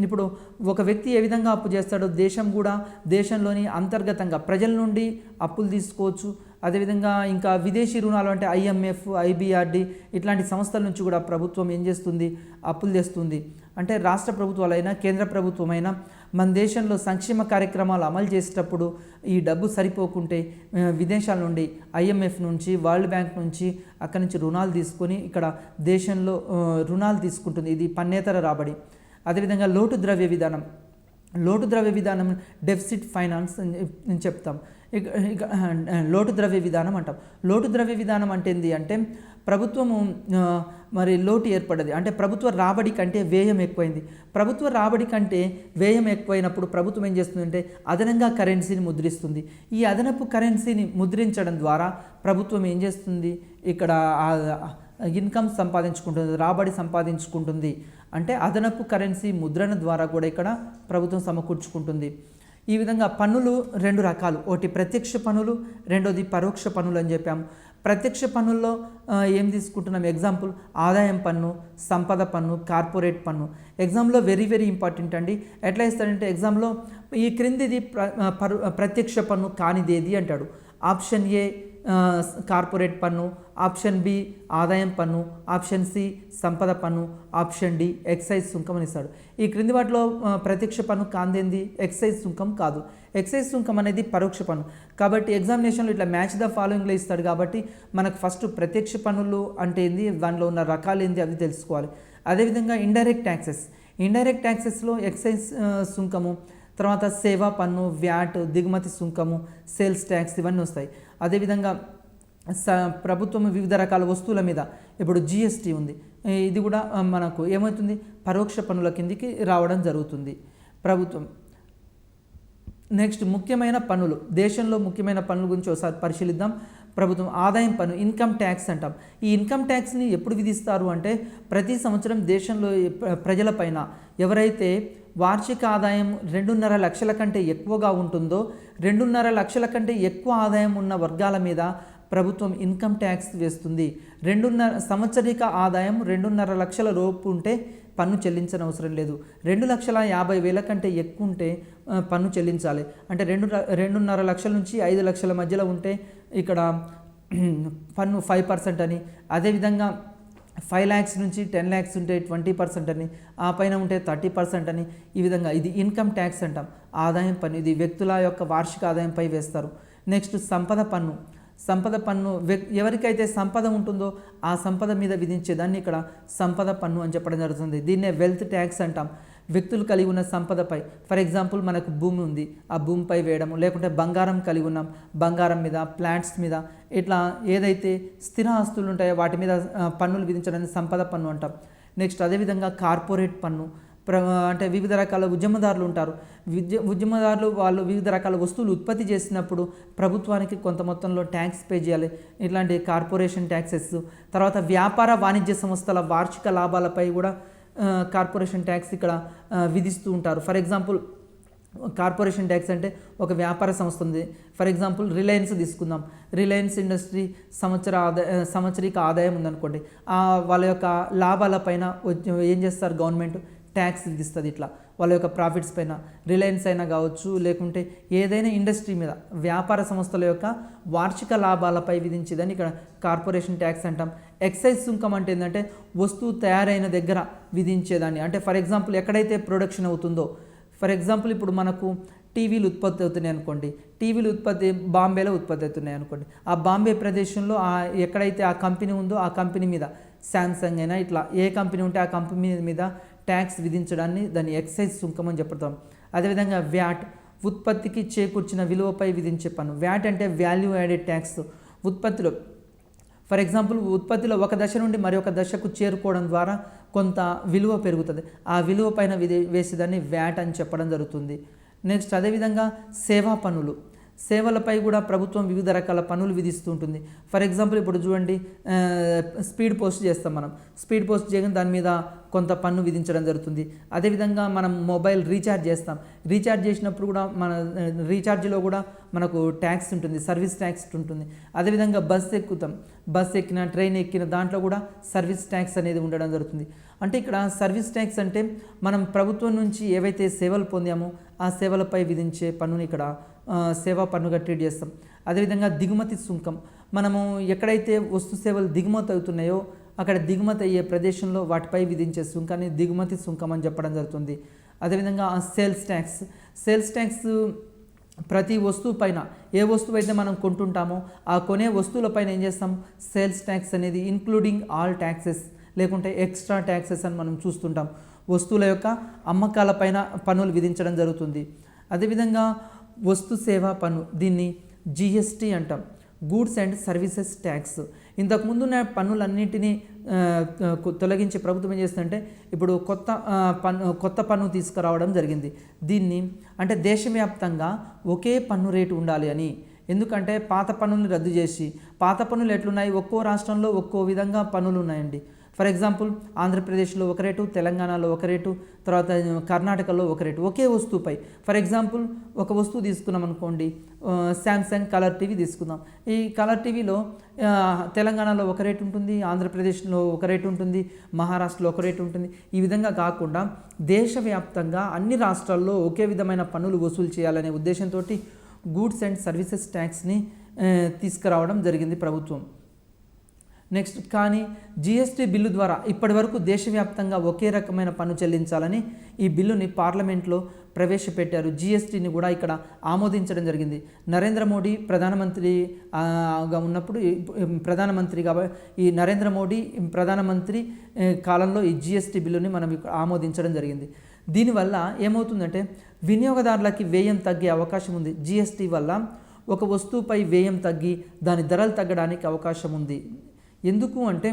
ఇప్పుడు ఒక వ్యక్తి ఏ విధంగా అప్పు చేస్తాడో దేశం కూడా దేశంలోని అంతర్గతంగా ప్రజల నుండి అప్పులు తీసుకోవచ్చు. అదేవిధంగా ఇంకా విదేశీ రుణాలు అంటే ఐఎంఎఫ్, ఐబిఆర్డి ఇట్లాంటి సంస్థల నుంచి కూడా ప్రభుత్వం ఏం చేస్తుంది, అప్పులు తెస్తుంది. అంటే రాష్ట్ర ప్రభుత్వాలైనా కేంద్ర ప్రభుత్వమైనా మన దేశంలో సంక్షేమ కార్యక్రమాలు అమలు చేసేటప్పుడు ఈ డబ్బు సరిపోకుంటే విదేశాల నుండి, ఐఎంఎఫ్ నుంచి, వరల్డ్ బ్యాంక్ నుంచి, అక్కడి నుంచి రుణాలు తీసుకొని ఇక్కడ దేశంలో రుణాలు తీసుకుంటుంది. ఇది పన్నేతర రాబడి. అదేవిధంగా లోటు ద్రవ్య విధానం డెఫిసిట్ ఫైనాన్స్ అని చెప్తాం. ఇక లోటు ద్రవ్య విధానం అంటాం. లోటు ద్రవ్య విధానం అంటే ఏంటి అంటే ప్రభుత్వము మరి లోటు ఏర్పడ్డది, అంటే ప్రభుత్వ రాబడి కంటే వ్యయం ఎక్కువైంది. ప్రభుత్వ రాబడి కంటే వ్యయం ఎక్కువైనప్పుడు ప్రభుత్వం ఏం చేస్తుందంటే అదనంగా కరెన్సీని ముద్రిస్తుంది. ఈ అదనపు కరెన్సీని ముద్రించడం ద్వారా ప్రభుత్వం ఏం చేస్తుంది, ఇక్కడ ఇన్కమ్ సంపాదించుకుంటుంది, రాబడి సంపాదించుకుంటుంది. అంటే అదనపు కరెన్సీ ముద్రణ ద్వారా కూడా ఇక్కడ ప్రభుత్వం సమకూర్చుకుంటుంది. ఈ విధంగా పన్నులు రెండు రకాలు, ఒకటి ప్రత్యక్ష పన్నులు, రెండోది పరోక్ష పన్నులు అని చెప్పాము. ప్రత్యక్ష పన్నుల్లో ఏం తీసుకుంటున్నాం, ఎగ్జాంపుల్ ఆదాయం పన్ను, సంపద పన్ను, కార్పొరేట్ పన్ను. ఎగ్జామ్లో వెరీ వెరీ ఇంపార్టెంట్ అండి. ఎట్లా ఇస్తాడంటే ఎగ్జామ్లో ఈ క్రిందిది ప్రత్యక్ష పన్ను కానిదేది అంటాడు. ఆప్షన్ ఏ కార్పొరేట్ పన్ను, ఆప్షన్ బి ఆదాయం పన్ను, ఆప్షన్ సి సంపద పన్ను, ఆప్షన్ డి ఎక్సైజ్ సుంకం అని ఇస్తాడు. ఈ క్రింది వాటిలో ప్రత్యక్ష పన్ను కాందేంది, ఎక్సైజ్ సుంకం కాదు. ఎక్సైజ్ సుంకం అనేది పరోక్ష పన్ను. కాబట్టి ఎగ్జామినేషన్లో ఇట్లా మ్యాచ్ ద ఫాలోయింగ్లో ఇస్తాడు. కాబట్టి మనకు ఫస్ట్ ప్రత్యక్ష పన్నులు అంటే ఏంది, దానిలో ఉన్న రకాలు ఏంది అవి తెలుసుకోవాలి. అదేవిధంగా ఇండైరెక్ట్ ట్యాక్సెస్లో ఎక్సైజ్ సుంకము, తర్వాత సేవా పన్ను, వ్యాట్, దిగుమతి సుంకము, సేల్స్ ట్యాక్స్ ఇవన్నీ వస్తాయి. అదేవిధంగా ప్రభుత్వం వివిధ రకాల వస్తువుల మీద ఇప్పుడు జిఎస్టీ ఉంది. ఇది కూడా మనకు ఏమవుతుంది, పరోక్ష పన్నుల కిందికి రావడం జరుగుతుంది ప్రభుత్వం. నెక్స్ట్ ముఖ్యమైన పన్నులు, దేశంలో ముఖ్యమైన పన్నుల గురించి ఒకసారి పరిశీలిద్దాం. ప్రభుత్వం ఆదాయం పన్ను, ఇన్కమ్ ట్యాక్స్ అంటాం. ఈ ఇన్కమ్ ట్యాక్స్ని ఎప్పుడు విధిస్తారు అంటే ప్రతి సంవత్సరం దేశంలో ప్రజలపైన ఎవరైతే వార్షిక ఆదాయం 2.5 లక్షల కంటే ఎక్కువగా ఉంటుందో 2.5 లక్షల కంటే ఎక్కువ ఆదాయం ఉన్న వర్గాల మీద ప్రభుత్వం ఇన్కమ్ ట్యాక్స్ వేస్తుంది. సంవత్సరిక ఆదాయం 2.5 లక్షల లోపు ఉంటే పన్ను చెల్లించనవసరం లేదు. 2,50,000 కంటే ఎక్కువ ఉంటే పన్ను చెల్లించాలి. అంటే 2.5 లక్షల నుంచి 5 లక్షల మధ్యలో ఉంటే ఇక్కడ పన్ను 5% అని, అదేవిధంగా 5 lakhs నుంచి 10 lakhs ఉంటే 20% అని, ఆ పైన ఉంటే 30% అని. ఈ విధంగా ఇది ఇన్కమ్ ట్యాక్స్ అంటాం, ఆదాయం పన్ను. ఇది వ్యక్తుల యొక్క వార్షిక ఆదాయంపై వేస్తారు. నెక్స్ట్ సంపద పన్ను. ఎవరికైతే సంపద ఉంటుందో ఆ సంపద మీద విధించేదాన్ని ఇక్కడ సంపద పన్ను అని చెప్పడం జరుగుతుంది. దీన్నే వెల్త్ ట్యాక్స్ అంటాం. వ్యక్తులు కలిగి ఉన్న సంపదపై, ఫర్ ఎగ్జాంపుల్ మనకు భూమి ఉంది, ఆ భూమిపై వేయడము, లేకుంటే బంగారం కలిగి ఉన్నాం, బంగారం మీద, ప్లాంట్స్ మీద, ఇట్లా ఏదైతే స్థిర ఆస్తులు ఉంటాయో వాటి మీద పన్నులు విధించడానికి సంపద పన్ను అంటాం. నెక్స్ట్ అదేవిధంగా కార్పొరేట్ పన్ను. అంటే వివిధ రకాల ఉద్యమదారులు ఉంటారు. ఉద్యమదారులు వాళ్ళు వివిధ రకాల వస్తువులు ఉత్పత్తి చేసినప్పుడు ప్రభుత్వానికి కొంత మొత్తంలో ట్యాక్స్ పే చేయాలి. ఇట్లాంటి కార్పొరేషన్ ట్యాక్సెస్. తర్వాత వ్యాపార వాణిజ్య సంస్థల వార్షిక లాభాలపై కూడా కార్పొరేషన్ ట్యాక్స్ ఇక్కడ విధిస్తూ ఉంటారు. ఫర్ ఎగ్జాంపుల్ కార్పొరేషన్ ట్యాక్స్ అంటే ఒక వ్యాపార సంస్థ ఉంది. ఫర్ ఎగ్జాంపుల్ రిలయన్స్ తీసుకుందాం. రిలయన్స్ ఇండస్ట్రీ సంవత్సరిక ఆదాయం ఉందనుకోండి. వాళ్ళ యొక్క లాభాల పైన ఏం చేస్తారు, గవర్నమెంట్ ట్యాక్స్ విధిస్తుంది. ఇట్లా వాళ్ళ యొక్క ప్రాఫిట్స్ పైన రిలయన్స్ అయినా కావచ్చు, లేకుంటే ఏదైనా ఇండస్ట్రీ మీద వ్యాపార సంస్థల యొక్క వార్షిక లాభాలపై విధించేదని ఇక్కడ కార్పొరేషన్ ట్యాక్స్ అంటాం. ఎక్సైజ్ సుంకం అంటే ఏంటంటే వస్తువు తయారైన దగ్గర విధించేదాన్ని. అంటే ఫర్ ఎగ్జాంపుల్ ఎక్కడైతే ప్రొడక్షన్ అవుతుందో, ఫర్ ఎగ్జాంపుల్ ఇప్పుడు మనకు టీవీలు ఉత్పత్తి అవుతున్నాయి అనుకోండి. టీవీలు ఉత్పత్తి బాంబేలో ఉత్పత్తి అవుతున్నాయి అనుకోండి. ఆ బాంబే ప్రదేశంలో ఎక్కడైతే ఆ కంపెనీ ఉందో ఆ కంపెనీ మీద శాంసంగ్ అయినా ఇట్లా ఏ కంపెనీ ఉంటే ఆ కంపెనీ మీద ట్యాక్స్ విధించడాన్ని దాన్ని ఎక్సైజ్ సుంకం అని చెప్తాం. అదేవిధంగా వ్యాట్, ఉత్పత్తికి చేకూర్చిన విలువపై విధించే పన్ను. వ్యాట్ అంటే వాల్యూ యాడెడ్ ట్యాక్స్. ఉత్పత్తిలో ఫర్ ఎగ్జాంపుల్ ఉత్పత్తిలో ఒక దశ నుండి మరొక దశకు చేరుకోవడం ద్వారా కొంత విలువ పెరుగుతుంది. ఆ విలువ పైన వేసేదాన్ని వ్యాట్ అని చెప్పడం జరుగుతుంది. నెక్స్ట్ అదేవిధంగా సేవా పన్నులు. సేవలపై కూడా ప్రభుత్వం వివిధ రకాల పన్నులు విధిస్తూ ఉంటుంది. ఫర్ ఎగ్జాంపుల్ ఇప్పుడు చూడండి, స్పీడ్ పోస్ట్ చేస్తాం మనం. స్పీడ్ పోస్ట్ చేయగానే దాని మీద కొంత పన్ను విధించడం జరుగుతుంది. అదేవిధంగా మనం మొబైల్ రీఛార్జ్ చేస్తాం. రీఛార్జ్ చేసినప్పుడు కూడా మన రీఛార్జ్లో కూడా మనకు ట్యాక్స్ ఉంటుంది, సర్వీస్ ట్యాక్స్ ఉంటుంది. అదేవిధంగా బస్సు ఎక్కుతాం, బస్సు ఎక్కిన ట్రైన్ ఎక్కిన దాంట్లో కూడా సర్వీస్ ట్యాక్స్ అనేది ఉండడం జరుగుతుంది. అంటే ఇక్కడ సర్వీస్ ట్యాక్స్ అంటే మనం ప్రభుత్వం నుంచి ఏవైతే సేవలు పొందామో ఆ సేవలపై విధించే పన్నుని ఇక్కడ సేవా పన్నుగా ట్రీట్ చేస్తాం. అదేవిధంగా దిగుమతి సుంకం. మనము ఎక్కడైతే వస్తు సేవలు దిగుమతి అవుతున్నాయో అక్కడ దిగుమతి అయ్యే ప్రదేశంలో వాటిపై విధించే సుంకాన్ని దిగుమతి సుంకం అని చెప్పడం జరుగుతుంది. అదేవిధంగా సేల్స్ ట్యాక్స్. సేల్స్ ట్యాక్స్ ప్రతి వస్తువు పైన, ఏ వస్తువు అయితే మనం కొంటుంటామో ఆ కొనే వస్తువులపైన ఏం చేస్తాం, సేల్స్ ట్యాక్స్ అనేది ఇంక్లూడింగ్ ఆల్ ట్యాక్సెస్ లేకుంటే ఎక్స్ట్రా ట్యాక్సెస్ అని మనం చూస్తుంటాం. వస్తువుల యొక్క అమ్మకాలపైన పన్నులు విధించడం జరుగుతుంది. అదేవిధంగా వస్తు సేవా పన్ను, దీన్ని జిఎస్టీ అంటాం, గూడ్స్ అండ్ సర్వీసెస్ ట్యాక్స్. ఇంతకుముందున్న పన్నులన్నింటినీ తొలగించి ప్రభుత్వం ఏం చేస్తుందంటే ఇప్పుడు కొత్త పన్ను తీసుకురావడం జరిగింది. దీన్ని అంటే దేశవ్యాప్తంగా ఒకే పన్ను రేటు ఉండాలి అని. ఎందుకంటే పాత పన్నుల్ని రద్దు చేసి, పాత పన్నులు ఎట్లున్నాయి, ఒక్కో రాష్ట్రంలో ఒక్కో విధంగా పన్నులు ఉన్నాయండి. ఫర్ ఎగ్జాంపుల్ ఆంధ్రప్రదేశ్లో ఒక రేటు, తెలంగాణలో ఒక రేటు, తర్వాత కర్ణాటకలో ఒక రేటు ఒకే వస్తువుపై. ఫర్ ఎగ్జాంపుల్ ఒక వస్తువు తీసుకున్నాం అనుకోండి, శాంసంగ్ కలర్ టీవీ తీసుకుందాం. ఈ కలర్ టీవీలో తెలంగాణలో ఒక రేటు ఉంటుంది, ఆంధ్రప్రదేశ్లో ఒక రేటు ఉంటుంది, మహారాష్ట్రలో ఒక రేటు ఉంటుంది. ఈ విధంగా కాకుండా దేశవ్యాప్తంగా అన్ని రాష్ట్రాల్లో ఒకే విధమైన పన్నులు వసూలు చేయాలనే ఉద్దేశంతో గూడ్స్ అండ్ సర్వీసెస్ ట్యాక్స్ని తీసుకురావడం జరిగింది ప్రభుత్వం. నెక్స్ట్ కానీ జిఎస్టీ బిల్లు ద్వారా ఇప్పటి వరకు దేశవ్యాప్తంగా ఒకే రకమైన పన్ను చెల్లించాలని ఈ బిల్లుని పార్లమెంట్లో ప్రవేశపెట్టారు. జిఎస్టీని కూడా ఇక్కడ ఆమోదించడం జరిగింది. నరేంద్ర మోడీ ప్రధానమంత్రిగా ఉన్నప్పుడు ఈ నరేంద్ర మోడీ ప్రధానమంత్రి కాలంలో ఈ జిఎస్టీ బిల్లుని మనం ఆమోదించడం జరిగింది. దీనివల్ల ఏమవుతుందంటే వినియోగదారులకి వ్యయం తగ్గే అవకాశం ఉంది. జిఎస్టీ వల్ల ఒక వస్తువుపై వ్యయం తగ్గి దాని ధరలు తగ్గడానికి అవకాశం ఉంది. ఎందుకు అంటే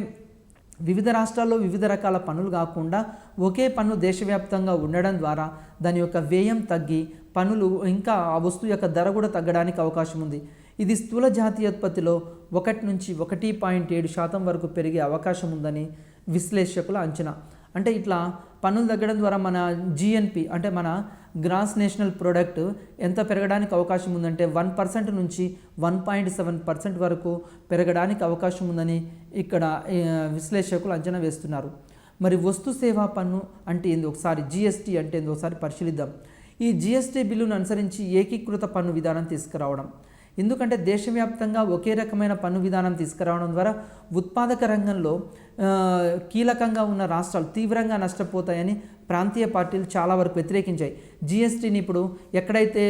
వివిధ రాష్ట్రాల్లో వివిధ రకాల పన్నులు కాకుండా ఒకే పన్ను దేశవ్యాప్తంగా ఉండడం ద్వారా దాని యొక్క వ్యయం తగ్గి పన్నులు ఇంకా ఆ వస్తువు యొక్క ధర కూడా తగ్గడానికి అవకాశం ఉంది. ఇది స్థూల జాతీయోత్పత్తిలో 1 నుంచి 1.7% వరకు పెరిగే అవకాశం ఉందని విశ్లేషకుల అంచనా. అంటే ఇట్లా పన్నులు తగ్గడం ద్వారా మన జిఎన్పి అంటే మన గ్రాస్ నేషనల్ ప్రోడక్ట్ ఎంత పెరగడానికి అవకాశం ఉందంటే 1% నుంచి 1.7% వరకు పెరగడానికి అవకాశం ఉందని ఇక్కడ విశ్లేషకులు అంచనా వేస్తున్నారు. మరి వస్తు సేవా పన్ను అంటే ఏంది, ఒకసారి జిఎస్టీ అంటే ఏందో ఒకసారి పరిశీలిద్దాం. ఈ జిఎస్టీ బిల్లును అనుసరించి ఏకీకృత పన్ను విధానం తీసుకురావడం. ఎందుకంటే దేశవ్యాప్తంగా ఒకే రకమైన పన్ను విధానం తీసుకురావడం ద్వారా ఉత్పాదక రంగంలో కీలకంగా ఉన్న రాష్ట్రాలు తీవ్రంగా నష్టపోతాయని ప్రాంతీయ పార్టీలు చాలా వరకు వ్యతిరేకించాయి. జిఎస్టీని ఇప్పుడు ఎక్కడైతే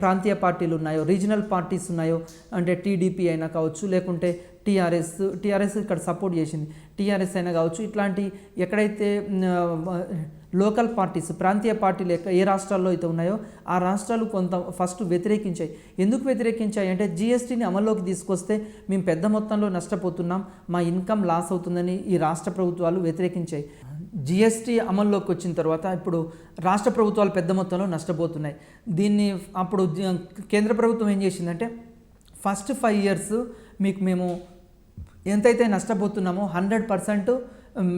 ప్రాంతీయ పార్టీలు ఉన్నాయో, రీజనల్ పార్టీస్ ఉన్నాయో, అంటే టీడీపీ అయినా కావచ్చు, లేకుంటే టీఆర్ఎస్ ఇక్కడ సపోర్ట్ చేసింది, టీఆర్ఎస్ అయినా కావచ్చు, ఇట్లాంటి ఎక్కడైతే లోకల్ పార్టీస్ ప్రాంతీయ పార్టీలు ఏ రాష్ట్రాల్లో అయితే ఉన్నాయో ఆ రాష్ట్రాలు కొంత ఫస్ట్ వ్యతిరేకించాయి. ఎందుకు వ్యతిరేకించాయి అంటే జిఎస్టీని అమల్లోకి తీసుకొస్తే మేము పెద్ద మొత్తంలో నష్టపోతున్నాం, మా ఇన్కమ్ లాస్ అవుతుందని ఈ రాష్ట్ర ప్రభుత్వాలు వ్యతిరేకించాయి. జిఎస్టీ అమల్లోకి వచ్చిన తర్వాత ఇప్పుడు రాష్ట్ర ప్రభుత్వాలు పెద్ద మొత్తంలో నష్టపోతున్నాయి. దీన్ని అప్పుడు కేంద్ర ప్రభుత్వం ఏం చేసిందంటే ఫస్ట్ 5 years మేము ఎంతైతే నష్టపోతున్నామో 100%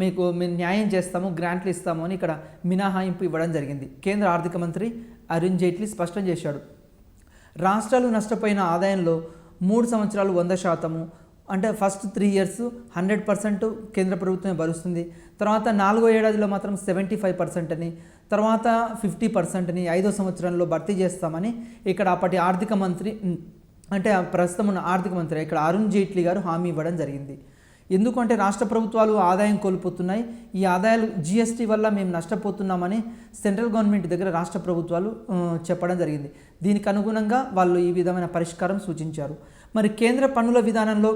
మేము న్యాయం చేస్తాము, గ్రాంట్లు ఇస్తాము అని ఇక్కడ మినహాయింపు ఇవ్వడం జరిగింది. కేంద్ర ఆర్థిక మంత్రి అరుణ్ జైట్లీ స్పష్టం చేశాడు. రాష్ట్రాలు నష్టపోయిన ఆదాయంలో 3 సంవత్సరాలు 100%, అంటే ఫస్ట్ 3 years 100% కేంద్ర ప్రభుత్వమే భరుస్తుంది. తర్వాత 4వ ఏడాదిలో మాత్రం 75% అని, తర్వాత 50% అని 5వ సంవత్సరంలో భర్తీ చేస్తామని ఇక్కడ అప్పటి ఆర్థిక మంత్రి, అంటే ప్రస్తుతం ఉన్న ఆర్థిక మంత్రి ఇక్కడ అరుణ్ జైట్లీ గారు హామీ ఇవ్వడం జరిగింది. ఎందుకంటే రాష్ట్ర ప్రభుత్వాలు ఆదాయం కోల్పోతున్నాయి, ఈ ఆదాయాలు జీఎస్టీ వల్ల మేము నష్టపోతున్నామని సెంట్రల్ గవర్నమెంట్ దగ్గర రాష్ట్ర ప్రభుత్వాలు చెప్పడం జరిగింది. దీనికి అనుగుణంగా వాళ్ళు ఈ విధమైన పరిష్కారం సూచించారు. మరి కేంద్ర పన్నుల విధానంలో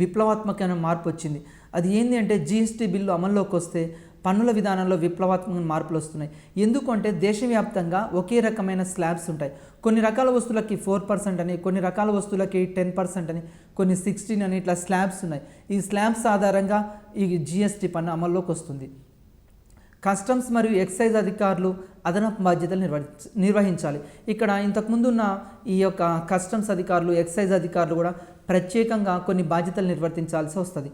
విప్లవాత్మకమైన మార్పు వచ్చింది. అది ఏంటి అంటే జీఎస్టీ బిల్లు అమల్లోకి వస్తే పన్నుల విధానంలో విప్లవాత్మక మార్పులు వస్తున్నాయి. ఎందుకంటే దేశవ్యాప్తంగా ఒకే రకమైన స్లాబ్స్ ఉంటాయి. కొన్ని రకాల వస్తువులకి 4% అని, కొన్ని రకాల వస్తువులకి 10% అని, కొన్ని 16 అని, ఇట్లా స్లాబ్స్ ఉన్నాయి. ఈ స్లాబ్స్ ఆధారంగా ఈ జీఎస్టీ పన్ను అమల్లోకి వస్తుంది. కస్టమ్స్ మరియు ఎక్సైజ్ అధికారులు అదనపు బాధ్యతలు నిర్వహించాలి. ఇక్కడ ఇంతకుముందు ఉన్న ఈ యొక్క కస్టమ్స్ అధికారులు, ఎక్సైజ్ అధికారులు కూడా ప్రత్యేకంగా కొన్ని బాధ్యతలు నిర్వర్తించాల్సి వస్తుంది.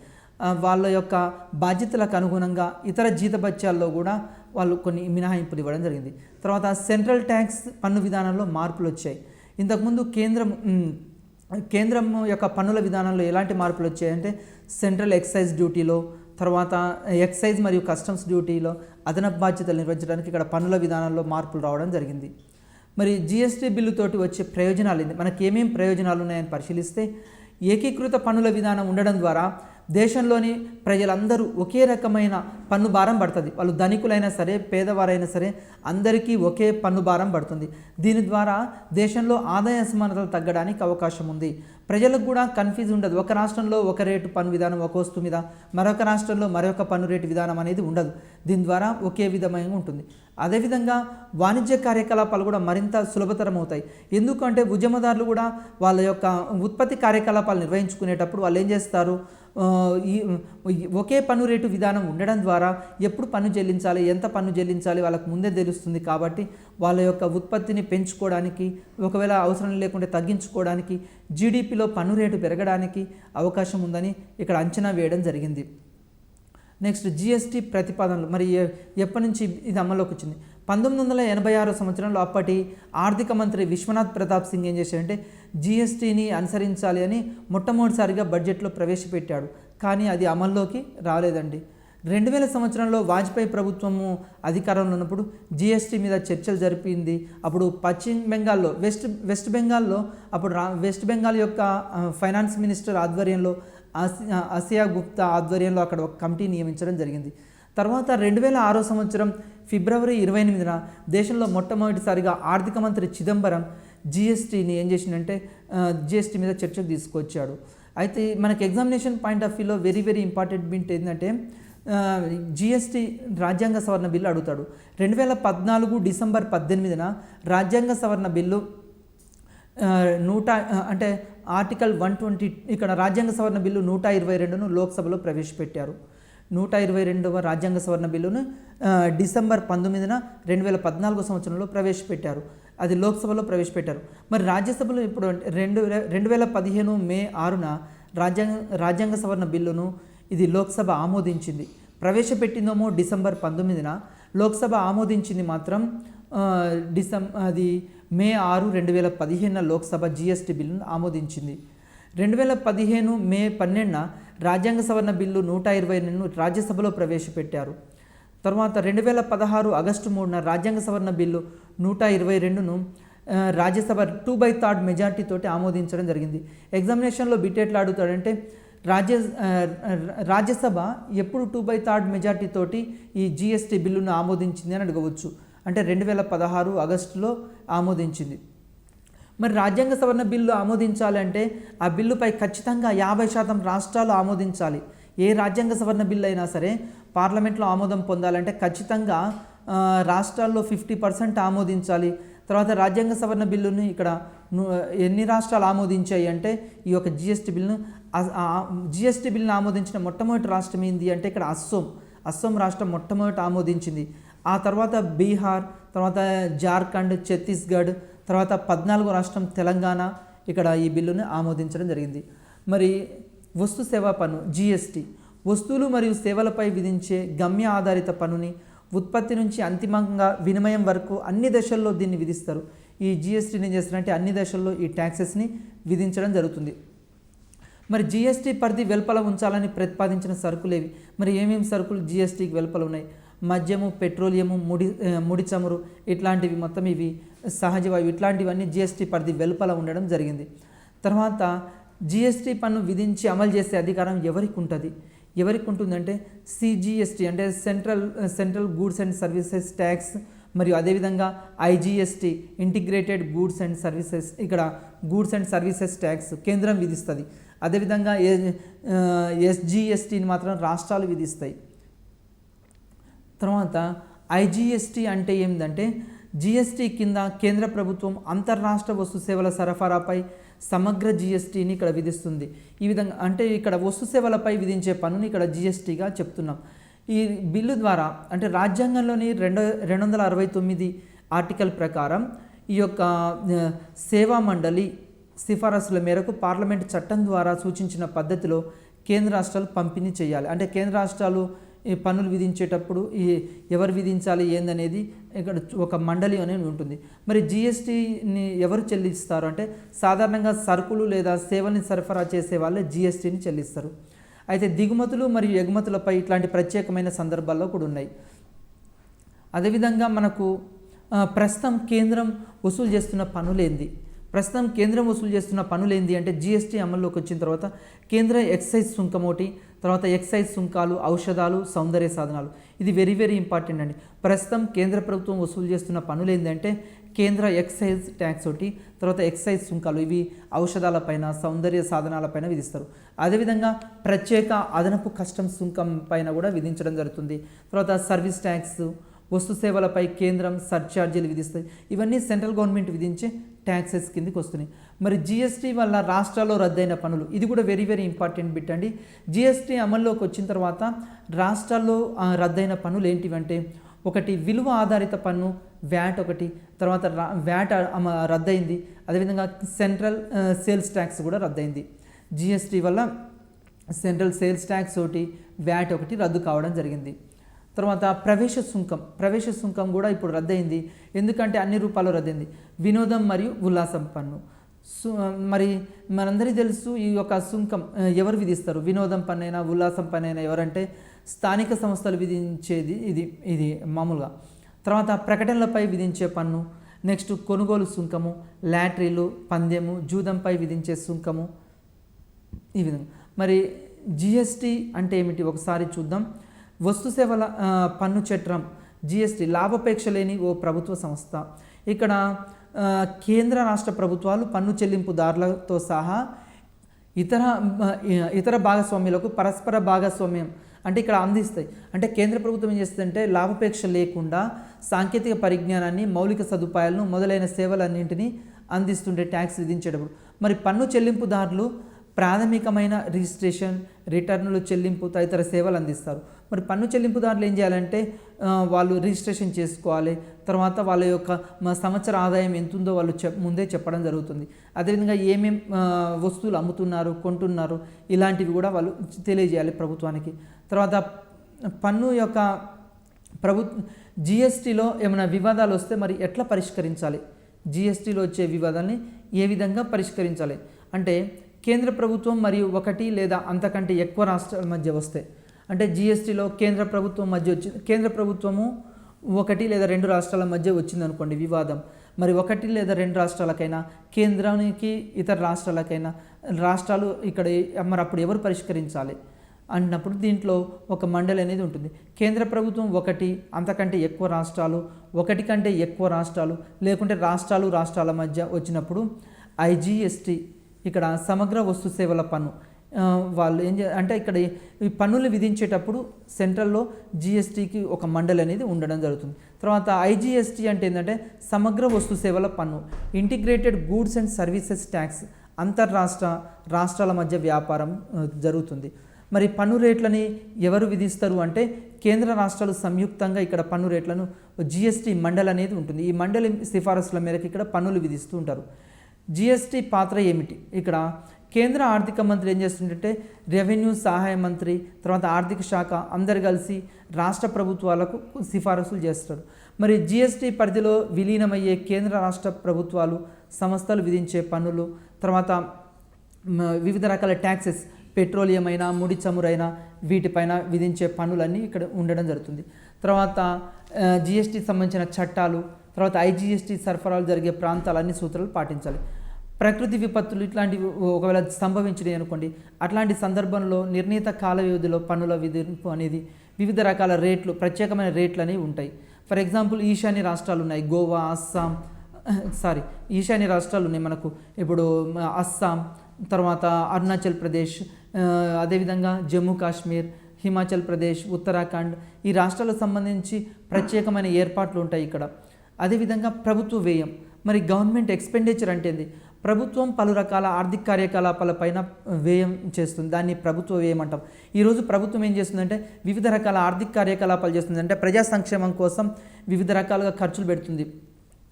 వాళ్ళ యొక్క బాధ్యతలకు అనుగుణంగా ఇతర జీతభత్యాల్లో కూడా వాళ్ళు కొన్ని మినహాయింపులు ఇవ్వడం జరిగింది. తర్వాత సెంట్రల్ ట్యాక్స్ పన్ను విధానంలో మార్పులు వచ్చాయి. ఇంతకుముందు కేంద్రం యొక్క పన్నుల విధానంలో ఎలాంటి మార్పులు వచ్చాయంటే సెంట్రల్ ఎక్సైజ్ డ్యూటీలో, తర్వాత ఎక్సైజ్ మరియు కస్టమ్స్ డ్యూటీలో అదనపు బాధ్యతలు నిర్వహించడానికి ఇక్కడ పన్నుల విధానంలో మార్పులు రావడం జరిగింది. మరి జీఎస్టీ బిల్లుతోటి వచ్చే ప్రయోజనాలు ఏంటి, మనకి ఏమేమి ప్రయోజనాలు ఉన్నాయని పరిశీలిస్తే, ఏకీకృత పన్నుల విధానం ఉండడం ద్వారా దేశంలోని ప్రజలందరూ ఒకే రకమైన పన్ను భారం పడుతుంది. వాళ్ళు ధనికులైనా సరే, పేదవారైనా సరే, అందరికీ ఒకే పన్ను భారం పడుతుంది. దీని ద్వారా దేశంలో ఆదాయ అసమానతలు తగ్గడానికి అవకాశం ఉంది. ప్రజలకు కూడా కన్ఫ్యూజ్ ఉండదు. ఒక రాష్ట్రంలో ఒక రేటు పన్ను విధానం ఒక వస్తువు మీద, మరొక రాష్ట్రంలో మరొక పన్ను రేటు విధానం అనేది ఉండదు. దీని ద్వారా ఒకే విధమైన ఉంటుంది. అదేవిధంగా వాణిజ్య కార్యకలాపాలు కూడా మరింత సులభతరం అవుతాయి. ఎందుకంటే ఉద్యమదారులు కూడా వాళ్ళ యొక్క ఉత్పత్తి కార్యకలాపాలు నిర్వహించుకునేటప్పుడు వాళ్ళు ఏం చేస్తారు, ఒకే పన్ను రేటు విధానం ఉండడం ద్వారా ఎప్పుడు పన్ను చెల్లించాలి, ఎంత పన్ను చెల్లించాలి వాళ్ళకు ముందే తెలుస్తుంది. కాబట్టి వాళ్ళ యొక్క ఉత్పత్తిని పెంచుకోవడానికి, ఒకవేళ అవసరం లేకుంటే తగ్గించుకోవడానికి, జీడిపిలో పన్ను రేటు పెరగడానికి అవకాశం ఉందని ఇక్కడ అంచనా వేయడం జరిగింది. నెక్స్ట్ జీఎస్టీ ప్రతిపాదనలు. మరి ఎప్పటి నుంచి ఇది అమల్లోకి వచ్చింది? 1986 సంవత్సరంలో అప్పటి ఆర్థిక మంత్రి విశ్వనాథ్ ప్రతాప్ సింగ్ ఏం చేశాడంటే జీఎస్టీని అనుసరించాలి అని మొట్టమొదటిసారిగా బడ్జెట్లో ప్రవేశపెట్టాడు. కానీ అది అమల్లోకి రాలేదండి. 2000 సంవత్సరంలో వాజ్పేయి ప్రభుత్వము అధికారంలో ఉన్నప్పుడు జీఎస్టీ మీద చర్చలు జరిపింది. అప్పుడు పశ్చిమ బెంగాల్లో వెస్ట్ బెంగాల్లో అప్పుడు వెస్ట్ బెంగాల్ యొక్క ఫైనాన్స్ మినిస్టర్ ఆధ్వర్యంలో ఆసియా గుప్తా ఆధ్వర్యంలో అక్కడ ఒక కమిటీ నియమించడం జరిగింది. తర్వాత 2006 సంవత్సరం ఫిబ్రవరి 28న దేశంలో మొట్టమొదటిసారిగా ఆర్థిక మంత్రి చిదంబరం జీఎస్టీని ఏం చేసిందంటే జీఎస్టీ మీద చర్చకు తీసుకొచ్చాడు. అయితే మనకి ఎగ్జామినేషన్ పాయింట్ ఆఫ్ వ్యూలో వెరీ వెరీ ఇంపార్టెంట్ బిట్ ఏంటంటే జీఎస్టీ రాజ్యాంగ సవరణ బిల్లు అడుగుతాడు. 2014 డిసెంబర్ 18న రాజ్యాంగ సవరణ బిల్లు అంటే ఆర్టికల్ 120 ఇక్కడ రాజ్యాంగ సవరణ బిల్లు 122ను లోక్సభలో ప్రవేశపెట్టారు. 122వ రాజ్యాంగ సవరణ బిల్లును డిసెంబర్ 19న 2014 సంవత్సరంలో ప్రవేశపెట్టారు. అది లోక్సభలో ప్రవేశపెట్టారు. మరి రాజ్యసభలో ఇప్పుడు 2015 మే 6న రాజ్యాంగ సవరణ బిల్లును ఇది లోక్సభ ఆమోదించింది. ప్రవేశపెట్టిందేమో డిసెంబర్ 19న, లోక్సభ ఆమోదించింది మాత్రం అది మే 6, 2015 లోక్సభ జీఎస్టీ బిల్లును ఆమోదించింది. 2015 మే 12న రాజ్యాంగ సవరణ బిల్లు 122ను రాజ్యసభలో ప్రవేశపెట్టారు. తర్వాత 2016 ఆగస్టు 3న రాజ్యాంగ సవరణ బిల్లు 122ను రాజ్యసభ 2/3 మెజార్టీతోటి ఆమోదించడం జరిగింది. ఎగ్జామినేషన్లో బిట్ ఎట్లా అడుగుతాడంటే రాజ్యసభ ఎప్పుడు 2/3 మెజార్టీతోటి ఈ జీఎస్టీ బిల్లును ఆమోదించింది అని అడగవచ్చు. అంటే 2016 ఆగస్టులో ఆమోదించింది. మరి రాజ్యాంగ సవరణ బిల్లు ఆమోదించాలి అంటే ఆ బిల్లుపై ఖచ్చితంగా 50% రాష్ట్రాలు ఆమోదించాలి. ఏ రాజ్యాంగ సవరణ బిల్లు అయినా సరే పార్లమెంట్లో ఆమోదం పొందాలంటే ఖచ్చితంగా రాష్ట్రాల్లో 50% ఆమోదించాలి. తర్వాత రాజ్యాంగ సవరణ బిల్లుని ఇక్కడ ఎన్ని రాష్ట్రాలు ఆమోదించాయి అంటే ఈ యొక్క జీఎస్టీ బిల్లును ఆమోదించిన మొట్టమొదటి రాష్ట్రం ఏంది అంటే ఇక్కడ అస్సోం రాష్ట్రం మొట్టమొదటి ఆమోదించింది. ఆ తర్వాత బీహార్, తర్వాత జార్ఖండ్, ఛత్తీస్గఢ్, తర్వాత 14వ రాష్ట్రం తెలంగాణ ఇక్కడ ఈ బిల్లును ఆమోదించడం జరిగింది. మరి వస్తు సేవా పన్ను జీఎస్టీ వస్తువులు మరియు సేవలపై విధించే గమ్య ఆధారిత పన్నుని ఉత్పత్తి నుంచి అంతిమంగా వినిమయం వరకు అన్ని దశల్లో దీన్ని విధిస్తారు. ఈ జిఎస్టీని ఏం చేస్తారంటే అన్ని దశల్లో ఈ ట్యాక్సెస్ని విధించడం జరుగుతుంది. మరి జిఎస్టీ పరిధి వెలుపల ఉంచాలని ప్రతిపాదించిన సరుకులేవి? మరి ఏమేమి సరుకులు జిఎస్టీకి వెలుపల ఉన్నాయి? మద్యము, పెట్రోలియము, ముడి చమురు ఇట్లాంటివి మొత్తం ఇవి సహజ వాయువు ఇట్లాంటివన్నీ జిఎస్టీ పరిధి వెలుపల ఉండడం జరిగింది. తర్వాత జిఎస్టీ పన్ను విధించి అమలు చేసే అధికారం ఎవరికి ఉంటుంది? ఎవరికి ఉంటుందంటే సిజిఎస్టీ అంటే central goods and services tax, మరియు అదేవిధంగా IGST integrated goods and services, ఇక్కడ గూడ్స్ అండ్ సర్వీసెస్ ట్యాక్స్ కేంద్రం విధిస్తుంది. అదేవిధంగా ఎస్జిఎస్టీని మాత్రం రాష్ట్రాలు విధిస్తాయి. తర్వాత ఐజిఎస్టీ అంటే ఏంటంటే జిఎస్టీ కింద కేంద్ర ప్రభుత్వం అంతర్రాష్ట్ర వస్తు సేవల సరఫరాపై సమగ్ర జిఎస్టీని ఇక్కడ విధిస్తుంది. ఈ విధంగా అంటే ఇక్కడ వస్తు సేవలపై విధించే పన్నుని ఇక్కడ జిఎస్టీగా చెప్తున్నాం. ఈ బిల్లు ద్వారా అంటే రాజ్యాంగంలోని 269 ఆర్టికల్ ప్రకారం ఈ యొక్క సేవా మండలి సిఫారసుల మేరకు పార్లమెంట్ చట్టం ద్వారా సూచించిన పద్ధతిలో కేంద్ర రాష్ట్రాలు పంపిణీ చేయాలి. అంటే కేంద్ర రాష్ట్రాలు ఈ పన్నులు విధించేటప్పుడు ఎవరు విధించాలి ఏందనేది ఇక్కడ ఒక మండలి అనేది ఉంటుంది. మరి జిఎస్టీని ఎవరు చెల్లిస్తారు అంటే సాధారణంగా సరుకులు లేదా సేవల్ని సరఫరా చేసే వాళ్ళే జిఎస్టీని చెల్లిస్తారు. అయితే దిగుమతులు మరియు ఎగుమతులపై ఇట్లాంటి ప్రత్యేకమైన సందర్భాల్లో కూడా ఉన్నాయి. అదేవిధంగా మనకు ప్రస్తుతం కేంద్రం వసూలు చేస్తున్న పన్నులేంది? ప్రస్తుతం కేంద్రం వసూలు చేస్తున్న పన్నులేంది అంటే జిఎస్టీ అమల్లోకి వచ్చిన తర్వాత కేంద్ర ఎక్సైజ్ సుంకం ఒకటి, తర్వాత ఎక్సైజ్ సుంకాలు, ఔషధాలు, సౌందర్య సాధనాలు. ఇది వెరీ వెరీ ఇంపార్టెంట్ అండి. ప్రస్తుతం కేంద్ర ప్రభుత్వం వసూలు చేస్తున్న పన్నులు ఏంటంటే కేంద్ర ఎక్సైజ్ ట్యాక్స్ ఒకటి, తర్వాత ఎక్సైజ్ సుంకాలు, ఇవి ఔషధాలపైన, సౌందర్య సాధనాలపైన విధిస్తారు. అదేవిధంగా ప్రత్యేక అదనపు కస్టమ్స్ సుంకం పైన కూడా విధించడం జరుగుతుంది. తర్వాత సర్వీస్ ట్యాక్స్, వస్తు సేవలపై కేంద్రం సర్ఛార్జీలు విధిస్తాయి. ఇవన్నీ సెంట్రల్ గవర్నమెంట్ విధించే ట్యాక్సెస్ కిందకి వస్తున్నాయి. మరి జిఎస్టీ వల్ల రాష్ట్రాల్లో రద్దయిన పన్నులు, ఇది కూడా వెరీ వెరీ ఇంపార్టెంట్ బిట్ అండి. జిఎస్టీ అమల్లోకి వచ్చిన తర్వాత రాష్ట్రాల్లో రద్దయిన పన్నులు ఏంటివంటే ఒకటి విలువ ఆధారిత పన్ను వ్యాట్ ఒకటి, తర్వాత వ్యాట్ రద్దయింది. అదేవిధంగా సెంట్రల్ సేల్స్ ట్యాక్స్ కూడా రద్దయింది. జిఎస్టీ వల్ల సెంట్రల్ సేల్స్ ట్యాక్స్ ఒకటి, వ్యాట్ ఒకటి రద్దు కావడం జరిగింది. తర్వాత ప్రవేశ సుంకం కూడా ఇప్పుడు రద్దయింది. ఎందుకంటే అన్ని రూపాల్లో రద్దయింది. వినోదం మరియు ఉల్లాసం పన్ను. మరి మనందరికీ తెలుసు ఈ యొక్క సుంకం ఎవరు విధిస్తారు? వినోదం పన్నైనా ఉల్లాసం పన్నైనా ఎవరంటే స్థానిక సంస్థలు విధించేది ఇది మామూలుగా. తర్వాత ప్రకటనలపై విధించే పన్ను, నెక్స్ట్ కొనుగోలు సుంకము, లాటరీలు, పందెము, జూదంపై విధించే సుంకము, ఈ విధంగా. మరి జిఎస్టీ అంటే ఏమిటి ఒకసారి చూద్దాం. వస్తు సేవల పన్ను చట్టం జిఎస్టీ లాభాపేక్ష లేని ఓ ప్రభుత్వ సంస్థ. ఇక్కడ కేంద్ర రాష్ట్ర ప్రభుత్వాలు పన్ను చెల్లింపుదారులతో సహా ఇతర భాగస్వామ్యులకు పరస్పర భాగస్వామ్యం అంటే ఇక్కడ అందిస్తాయి. అంటే కేంద్ర ప్రభుత్వం ఏం చేస్తుందంటే లాభాపేక్ష లేకుండా సాంకేతిక పరిజ్ఞానాన్ని, మౌలిక సదుపాయాలను మొదలైన సేవలన్నింటినీ అందిస్తుండే ట్యాక్స్ విధించేటప్పుడు. మరి పన్ను చెల్లింపుదారులు ప్రాథమికమైన రిజిస్ట్రేషన్, రిటర్నులు చెల్లింపు తదితర సేవలు అందిస్తారు. మరి పన్ను చెల్లింపుదారులు ఏం చేయాలంటే వాళ్ళు రిజిస్ట్రేషన్ చేసుకోవాలి. తర్వాత వాళ్ళ యొక్క సంవత్సర ఆదాయం ఎంతుందో వాళ్ళు ముందే చెప్పడం జరుగుతుంది. అదేవిధంగా ఏమేం వస్తువులు అమ్ముతున్నారు, కొంటున్నారు, ఇలాంటివి కూడా వాళ్ళు తెలియజేయాలి ప్రభుత్వానికి. తర్వాత పన్ను యొక్క జిఎస్టీలో ఏమైనా వివాదాలు వస్తే మరి ఎట్లా పరిష్కరించాలి? జిఎస్టీలో వచ్చే వివాదాలని ఏ విధంగా పరిష్కరించాలి అంటే కేంద్ర ప్రభుత్వం మరియు ఒకటి లేదా అంతకంటే ఎక్కువ రాష్ట్రాల మధ్య వస్తే, అంటే జిఎస్టీలో కేంద్ర ప్రభుత్వము ఒకటి లేదా రెండు రాష్ట్రాల మధ్య వచ్చిందనుకోండి వివాదం, మరి ఒకటి లేదా రెండు రాష్ట్రాలకైనా, కేంద్రానికి ఇతర రాష్ట్రాలకైనా, రాష్ట్రాలు ఇక్కడ మరి అప్పుడు ఎవరు పరిష్కరించాలి అన్నప్పుడు దీంట్లో ఒక మండలి అనేది ఉంటుంది. కేంద్ర ప్రభుత్వం ఒకటి, అంతకంటే ఎక్కువ రాష్ట్రాలు, ఒకటి కంటే ఎక్కువ రాష్ట్రాలు, లేకుంటే రాష్ట్రాల మధ్య వచ్చినప్పుడు ఐజిఎస్టీ, ఇక్కడ సమగ్ర వస్తు సేవల పన్ను. వాళ్ళు అంటే ఇక్కడ ఈ పన్నులు విధించేటప్పుడు సెంట్రల్లో జిఎస్టీకి ఒక మండలి అనేది ఉండడం జరుగుతుంది. తర్వాత ఐజిఎస్టీ అంటే ఏంటంటే సమగ్ర వస్తు సేవల పన్ను, integrated goods and services tax. రాష్ట్రాల మధ్య వ్యాపారం జరుగుతుంది. మరి పన్ను రేట్లని ఎవరు విధిస్తారు అంటే కేంద్ర రాష్ట్రాలు సంయుక్తంగా ఇక్కడ పన్ను రేట్లను జిఎస్టీ మండలి అనేది ఉంటుంది. ఈ మండలి సిఫారసుల మేరకు ఇక్కడ పన్నులు విధిస్తూ ఉంటారు. జిఎస్టీ పాత్ర ఏమిటి? ఇక్కడ కేంద్ర ఆర్థిక మంత్రి ఏం చేస్తుందంటే రెవెన్యూ సహాయ మంత్రి, తర్వాత ఆర్థిక శాఖ అందరు కలిసి రాష్ట్ర ప్రభుత్వాలకు సిఫారసులు చేస్తారు. మరి జిఎస్టీ పరిధిలో విలీనమయ్యే కేంద్ర రాష్ట్ర ప్రభుత్వాలు సంస్థలు విధించే పన్నులు, తర్వాత వివిధ రకాల ట్యాక్సెస్, పెట్రోలియం అయినా ముడి చమురైనా వీటిపైన విధించే పన్నులన్నీ ఇక్కడ ఉండడం జరుగుతుంది. తర్వాత జిఎస్టీ సంబంధించిన చట్టాలు, తర్వాత ఐజిఎస్టీ సరఫరాలు జరిగే ప్రాంతాలన్నీ సూత్రాలు పాటించాలి. ప్రకృతి విపత్తులు ఇట్లాంటివి ఒకవేళ సంభవించినాయి అనుకోండి, అట్లాంటి సందర్భంలో నిర్ణీత కాల వ్యవధిలో పన్నుల విధింపు అనేది వివిధ రకాల రేట్లు, ప్రత్యేకమైన రేట్లు అనేవి ఉంటాయి. ఫర్ ఎగ్జాంపుల్ ఈశాన్య రాష్ట్రాలు ఉన్నాయి, గోవా, అస్సాం, ఈశాన్య రాష్ట్రాలు ఉన్నాయి మనకు. ఇప్పుడు అస్సాం, తర్వాత అరుణాచల్ ప్రదేశ్, అదేవిధంగా జమ్మూ కాశ్మీర్, హిమాచల్ ప్రదేశ్, ఉత్తరాఖండ్, ఈ రాష్ట్రాలకు సంబంధించి ప్రత్యేకమైన ఏర్పాట్లు ఉంటాయి ఇక్కడ. అదేవిధంగా ప్రభుత్వ వ్యయం, మరి గవర్నమెంట్ ఎక్స్పెండిచర్ అంటే ఏంది? ప్రభుత్వం పలు రకాల ఆర్థిక కార్యకలాపాలపైన వ్యయం చేస్తుంది, దాన్ని ప్రభుత్వ వ్యయం అంటాం. ఈరోజు ప్రభుత్వం ఏం చేస్తుందంటే వివిధ రకాల ఆర్థిక కార్యకలాపాలు చేస్తుంది, అంటే ప్రజా సంక్షేమం కోసం వివిధ రకాలుగా ఖర్చులు పెడుతుంది.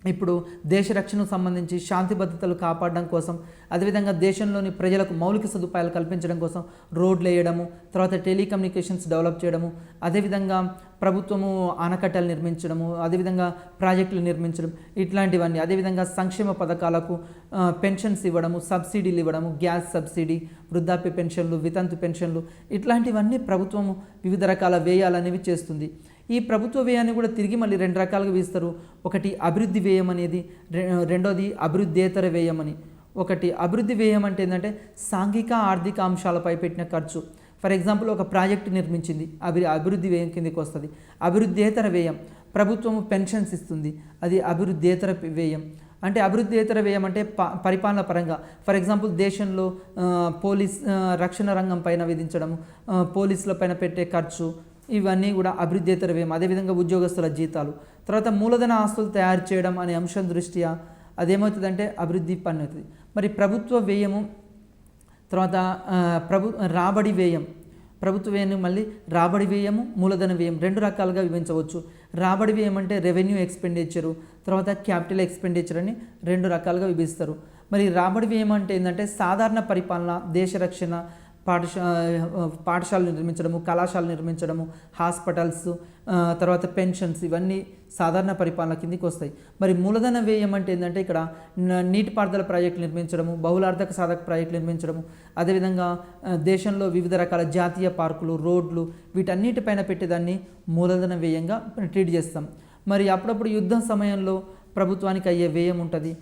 ఇప్పుడు దేశ రక్షణకు సంబంధించి శాంతి భద్రతలు కాపాడడం కోసం, అదేవిధంగా దేశంలోని ప్రజలకు మౌలిక సదుపాయాలు కల్పించడం కోసం రోడ్లు వేయడము, తర్వాత టెలికమ్యూనికేషన్స్ డెవలప్ చేయడము, అదేవిధంగా ప్రభుత్వము ఆనకట్టలు నిర్మించడము, అదేవిధంగా ప్రాజెక్టులు నిర్మించడం, ఇట్లాంటివన్నీ. అదేవిధంగా సంక్షేమ పథకాలకు పెన్షన్స్ ఇవ్వడము, సబ్సిడీలు ఇవ్వడము, గ్యాస్ సబ్సిడీ, వృద్ధాప్య పెన్షన్లు, వితంతు పెన్షన్లు, ఇట్లాంటివన్నీ ప్రభుత్వము వివిధ రకాల వ్యయాలు అనేవి చేస్తుంది. ఈ ప్రభుత్వ వ్యయాన్ని కూడా తిరిగి మళ్ళీ రెండు రకాలుగా వీస్తారు. ఒకటి అభివృద్ధి వ్యయం అనేది, రెండోది అభివృద్ధేతర వ్యయం అని. ఒకటి అభివృద్ధి వ్యయం అంటే ఏంటంటే సాంఘిక ఆర్థిక అంశాలపై పెట్టిన ఖర్చు. ఫర్ ఎగ్జాంపుల్ ఒక ప్రాజెక్టు నిర్మించింది, అభివృద్ధి వ్యయం కిందకి వస్తుంది. అభివృద్ధేతర వ్యయం, ప్రభుత్వము పెన్షన్స్ ఇస్తుంది, అది అభివృద్ధేతర వ్యయం. అంటే అభివృద్ధేతర వ్యయం అంటే పరిపాలన పరంగా, ఫర్ ఎగ్జాంపుల్ దేశంలో పోలీస్ రక్షణ రంగం పైన విధించడము, పోలీసుల పైన పెట్టే ఖర్చు, ఇవన్నీ కూడా అభివృద్ధేతర వ్యయం. అదేవిధంగా ఉద్యోగస్తుల జీతాలు, తర్వాత మూలధన ఆస్తులు తయారు చేయడం అనే అంశం దృష్ట్యా అదేమవుతుందంటే అభివృద్ధి పన్ను అవుతుంది. మరి ప్రభుత్వ వ్యయము, తర్వాత రాబడి వ్యయం, ప్రభుత్వ వ్యయాన్ని మళ్ళీ రాబడి వ్యయము, మూలధన వ్యయం రెండు రకాలుగా విభజించవచ్చు. రాబడి వ్యయం అంటే రెవెన్యూ ఎక్స్పెండిచరు, తర్వాత క్యాపిటల్ ఎక్స్పెండిచర్ అని రెండు రకాలుగా విభజిస్తారు. మరి రాబడి వ్యయం అంటే ఏంటంటే సాధారణ పరిపాలన, దేశ రక్షణ, పాఠశాలలు నిర్మించడము, కళాశాలలు నిర్మించడము, హాస్పిటల్స్, తర్వాత పెన్షన్స్, ఇవన్నీ సాధారణ పరిపాలన కిందికి వస్తాయి. మరి మూలధన వ్యయం అంటే ఏంటంటే ఇక్కడ నీటిపారుదల ప్రాజెక్టులు నిర్మించడము, బహుళార్థక సాధక ప్రాజెక్టులు నిర్మించడము, అదేవిధంగా దేశంలో వివిధ రకాల జాతీయ పార్కులు, రోడ్లు, వీటన్నిటిపైన పెట్టేదాన్ని మూలధన వ్యయంగా ట్రీట్ చేస్తాం. మరి అప్పుడప్పుడు యుద్ధం సమయంలో ప్రభుత్వానికి అయ్యే వ్యయం ఉంటుంది,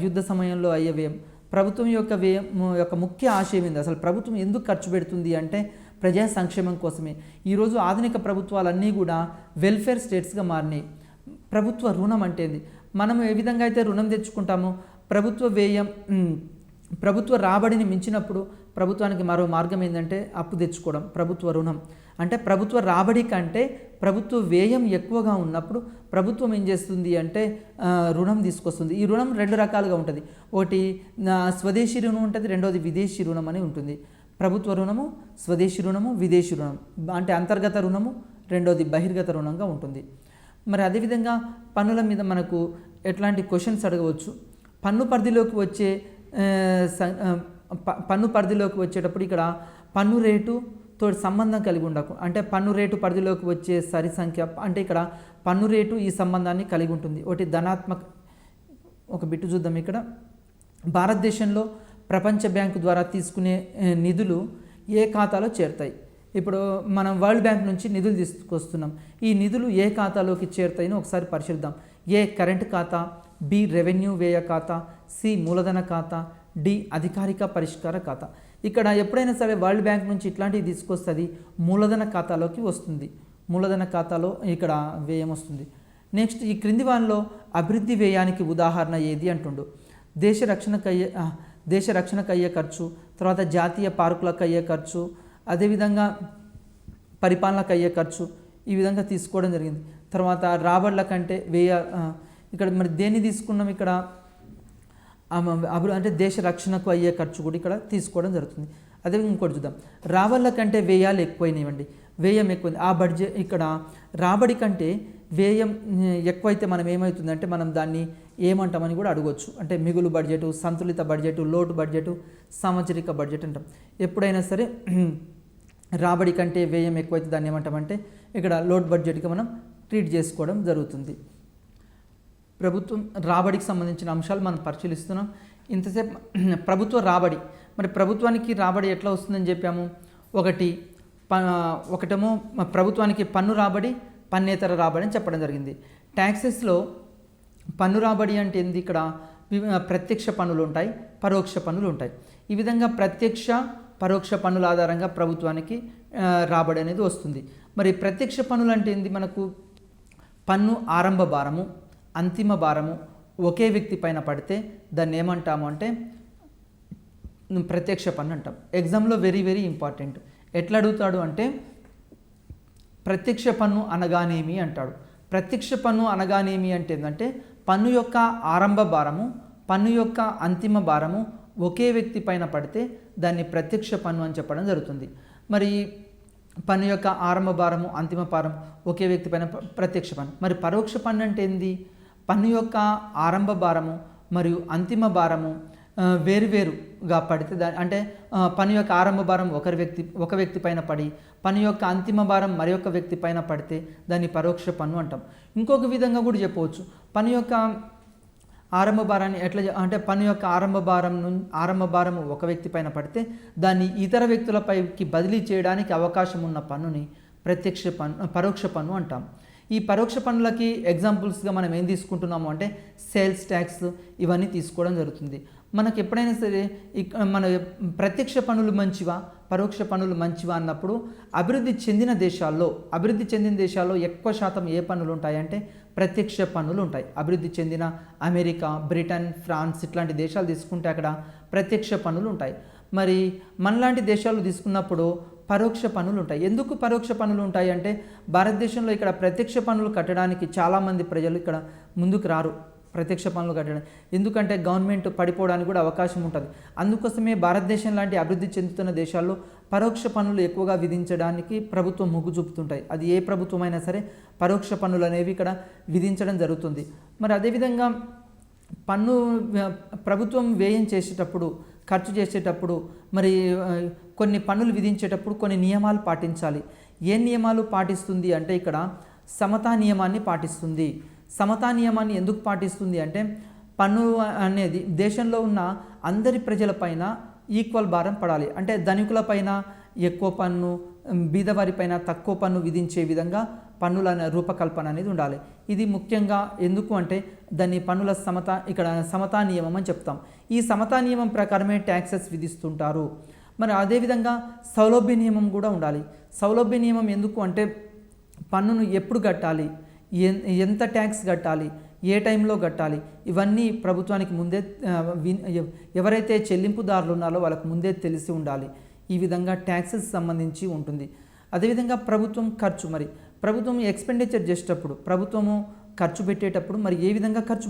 యుద్ధ సమయంలో అయ్యే వ్యయం. ప్రభుత్వం యొక్క వ్యయం యొక్క ముఖ్య ఆశయం ఏంది? అసలు ప్రభుత్వం ఎందుకు ఖర్చు పెడుతుంది అంటే ప్రజా సంక్షేమం కోసమే. ఈరోజు ఆధునిక ప్రభుత్వాలన్నీ కూడా వెల్ఫేర్ స్టేట్స్గా మారినాయి. ప్రభుత్వ రుణం అంటే ఏంది? మనం ఏ విధంగా అయితే రుణం తెచ్చుకుంటామో, ప్రభుత్వ వ్యయం, ప్రభుత్వ రాబడిని మించినప్పుడు ప్రభుత్వానికి మరో మార్గం ఏంటంటే అప్పు తెచ్చుకోవడం, ప్రభుత్వ రుణం. అంటే ప్రభుత్వ రాబడి కంటే ప్రభుత్వ వ్యయం ఎక్కువగా ఉన్నప్పుడు ప్రభుత్వం ఏం చేస్తుంది అంటే రుణం తీసుకొస్తుంది. ఈ రుణం రెండు రకాలుగా ఉంటుంది. ఒకటి స్వదేశీ రుణం ఉంటుంది, రెండోది విదేశీ రుణం అని ఉంటుంది. ప్రభుత్వ రుణము, స్వదేశీ రుణము, విదేశీ రుణం. అంటే అంతర్గత రుణము, రెండోది బహిర్గత రుణంగా ఉంటుంది. మరి అదేవిధంగా పన్నుల మీద మనకు ఎట్లాంటి క్వశ్చన్స్ అడగవచ్చు. పన్ను పరిధిలోకి వచ్చే పన్ను పరిధిలోకి వచ్చేటప్పుడు ఇక్కడ పన్ను రేటు తోటి సంబంధం కలిగి ఉండకు, అంటే పన్ను రేటు పరిధిలోకి వచ్చే సరి సంఖ్య, అంటే ఇక్కడ పన్ను రేటు ఈ సంబంధాన్ని కలిగి ఉంటుంది. ఒకటి ధనాత్మక, ఒక బిట్టు చూద్దాం. ఇక్కడ భారతదేశంలో ప్రపంచ బ్యాంకు ద్వారా తీసుకునే నిధులు ఏ ఖాతాలో చేరుతాయి? ఇప్పుడు మనం వరల్డ్ బ్యాంక్ నుంచి నిధులు తీసుకొస్తున్నాం, ఈ నిధులు ఏ ఖాతాలోకి చేరుతాయని ఒకసారి పరిశీలిద్దాం. ఏ కరెంట్ ఖాతా, బి రెవెన్యూ వ్యయ ఖాతా, సి మూలధన ఖాతా, డి అధికారిక పరిష్కార ఖాతా. ఇక్కడ ఎప్పుడైనా సరే వరల్డ్ బ్యాంక్ నుంచి ఇట్లాంటివి తీసుకొస్తుంది, మూలధన ఖాతాలోకి వస్తుంది. మూలధన ఖాతాలో ఇక్కడ వ్యయం వస్తుంది. నెక్స్ట్ ఈ క్రింది వానిలో అభివృద్ధి వ్యయానికి ఉదాహరణ ఏది అంటుండు. దేశ రక్షణకు అయ్యే ఖర్చు, తర్వాత జాతీయ పార్కులకు అయ్యే ఖర్చు, అదేవిధంగా పరిపాలనకు అయ్యే ఖర్చు, ఈ విధంగా తీసుకోవడం జరిగింది. తర్వాత రాబడుల కంటే ఇక్కడ మరి దేన్ని తీసుకున్నాం? ఇక్కడ అంటే దేశ రక్షణకు అయ్యే ఖర్చు కూడా ఇక్కడ తీసుకోవడం జరుగుతుంది. అదేవిధంగా ఇంకోటి చూద్దాం. రాబడుల కంటే వ్యయాలు ఎక్కువైనాయండి, వ్యయం ఎక్కువైంది. ఆ బడ్జెట్ ఇక్కడ రాబడి కంటే వ్యయం ఎక్కువైతే మనం ఏమవుతుందంటే మనం దాన్ని ఏమంటామని కూడా అడగవచ్చు. అంటే మిగులు బడ్జెటు, సంతులిత బడ్జెటు, లోటు బడ్జెటు, సామాజిక బడ్జెట్ అంటాం. ఎప్పుడైనా సరే రాబడి కంటే వ్యయం ఎక్కువైతే దాన్ని ఏమంటామంటే ఇక్కడ లోటు బడ్జెట్గా మనం ట్రీట్ చేసుకోవడం జరుగుతుంది. ప్రభుత్వం రాబడికి సంబంధించిన అంశాలు మనం పరిశీలిస్తున్నాం. ఇంతసేపు ప్రభుత్వ రాబడి, మరి ప్రభుత్వానికి రాబడి ఎట్లా వస్తుందని చెప్పాము. ఒకటేమో ప్రభుత్వానికి పన్ను రాబడి, పన్నేతర రాబడి అని చెప్పడం జరిగింది. ట్యాక్సెస్లో పన్ను రాబడి అంటే ఏంది, ఇక్కడ ప్రత్యక్ష పన్నులు ఉంటాయి, పరోక్ష పన్నులు ఉంటాయి. ఈ విధంగా ప్రత్యక్ష పరోక్ష పన్నుల ఆధారంగా ప్రభుత్వానికి రాబడి అనేది వస్తుంది. మరి ప్రత్యక్ష పన్నులు అంటే ఏంది, మనకు పన్ను ఆరంభ భారము, అంతిమ భారము ఒకే వ్యక్తి పైన పడితే దాన్ని ఏమంటాము అంటే ప్రత్యక్ష పన్ను అంటాం. ఎగ్జామ్లో వెరీ వెరీ ఇంపార్టెంట్. ఎట్లా అడుగుతాడు అంటే ప్రత్యక్ష పన్ను అనగానేమి అంటాడు. ప్రత్యక్ష పన్ను అనగానేమి అంటే ఏంటంటే పన్ను యొక్క ఆరంభ భారము, పన్ను యొక్క అంతిమ భారము ఒకే వ్యక్తి పైన పడితే దాన్ని ప్రత్యక్ష పన్ను అని చెప్పడం జరుగుతుంది. మరి పన్ను యొక్క ఆరంభ భారము, అంతిమ భారం ఒకే వ్యక్తి పైన ప్రత్యక్ష పన్ను. మరి పరోక్ష పన్ను అంటే ఏంది, పన్ను యొక్క ఆరంభ భారము మరియు అంతిమ భారము వేరువేరుగా పడితే అంటే పన్ను యొక్క ఆరంభ భారం ఒక వ్యక్తి పైన పడి పన్ను యొక్క అంతిమ భారం మరొక వ్యక్తి పైన పడితే దాన్ని పరోక్ష పన్ను అంటాం. ఇంకొక విధంగా కూడా చెప్పవచ్చు, పన్ను యొక్క ఆరంభ భారాన్ని ఎట్లా అంటే పన్ను యొక్క ఆరంభ భారం ఒక వ్యక్తి పైన పడితే దాన్ని ఇతర వ్యక్తులపైకి బదిలీ చేయడానికి అవకాశం ఉన్న పన్నుని పరోక్ష పన్ను అంటాం. ఈ పరోక్ష పన్నులకి ఎగ్జాంపుల్స్గా మనం ఏం తీసుకుంటున్నాము అంటే సేల్స్ ట్యాక్స్ ఇవన్నీ తీసుకోవడం జరుగుతుంది. మనకు ఎప్పుడైనా సరే మన ప్రత్యక్ష పన్నులు మంచివా, పరోక్ష పన్నులు మంచివా అన్నప్పుడు అభివృద్ధి చెందిన దేశాల్లో ఎక్కువ శాతం ఏ పన్నులు ఉంటాయంటే ప్రత్యక్ష పన్నులు ఉంటాయి. అభివృద్ధి చెందిన అమెరికా, బ్రిటన్, ఫ్రాన్స్ ఇట్లాంటి దేశాలు తీసుకుంటే అక్కడ ప్రత్యక్ష పన్నులు ఉంటాయి. మరి మనలాంటి దేశాలు తీసుకున్నప్పుడు పరోక్ష పన్నులు ఉంటాయి. ఎందుకు పరోక్ష పన్నులు ఉంటాయి అంటే భారతదేశంలో ఇక్కడ ప్రత్యక్ష పన్నులు కట్టడానికి చాలామంది ప్రజలు ఇక్కడ ముందుకు రారు ప్రత్యక్ష పన్నులు కట్టడానికి. ఎందుకంటే గవర్నమెంట్ పడిపోవడానికి కూడా అవకాశం ఉంటుంది. అందుకోసమే భారతదేశం లాంటి అభివృద్ధి చెందుతున్న దేశాల్లో పరోక్ష పన్నులు ఎక్కువగా విధించడానికి ప్రభుత్వం మొగ్గు చూపుతుంటాయి. అది ఏ ప్రభుత్వమైనా సరే పరోక్ష పన్నులు అనేవి ఇక్కడ విధించడం జరుగుతుంది. మరి అదేవిధంగా ప్రభుత్వం వ్యయం చేసేటప్పుడు, ఖర్చు చేసేటప్పుడు మరి కొన్ని పన్నులు విధించేటప్పుడు కొన్ని నియమాలు పాటించాలి. ఏ నియమాలు పాటిస్తుంది అంటే ఇక్కడ సమతా నియమాన్ని పాటిస్తుంది. సమతా నియమాన్ని ఎందుకు పాటిస్తుంది అంటే పన్ను అనేది దేశంలో ఉన్న అందరి ప్రజలపైన ఈక్వల్ భారం పడాలి. అంటే ధనికులపైన ఎక్కువ పన్ను, బీదవారిపైన తక్కువ పన్ను విధించే విధంగా పన్నుల రూపకల్పన అనేది ఉండాలి. ఇది ముఖ్యంగా ఎందుకు అంటే దాన్ని పన్నుల ఇక్కడ సమతా నియమం అని చెప్తాం. ఈ సమతా నియమం ప్రకారమే ట్యాక్సెస్ విధిస్తుంటారు. మరి అదేవిధంగా సౌలభ్య నియమం కూడా ఉండాలి. సౌలభ్య నియమం ఎందుకు అంటే పన్నును ఎప్పుడు కట్టాలి, ఎంత ట్యాక్స్ కట్టాలి, ఏ టైంలో కట్టాలి, ఇవన్నీ ప్రభుత్వానికి ముందే ఎవరైతే చెల్లింపుదారులు ఉన్నారో వాళ్ళకు ముందే తెలిసి ఉండాలి. ఈ విధంగా ట్యాక్సెస్ సంబంధించి ఉంటుంది. అదేవిధంగా ప్రభుత్వం ఖర్చు, మరి ప్రభుత్వం ఎక్స్పెండిచర్ చేసేటప్పుడు, ప్రభుత్వము ఖర్చు పెట్టేటప్పుడు మరి ఏ విధంగా ఖర్చు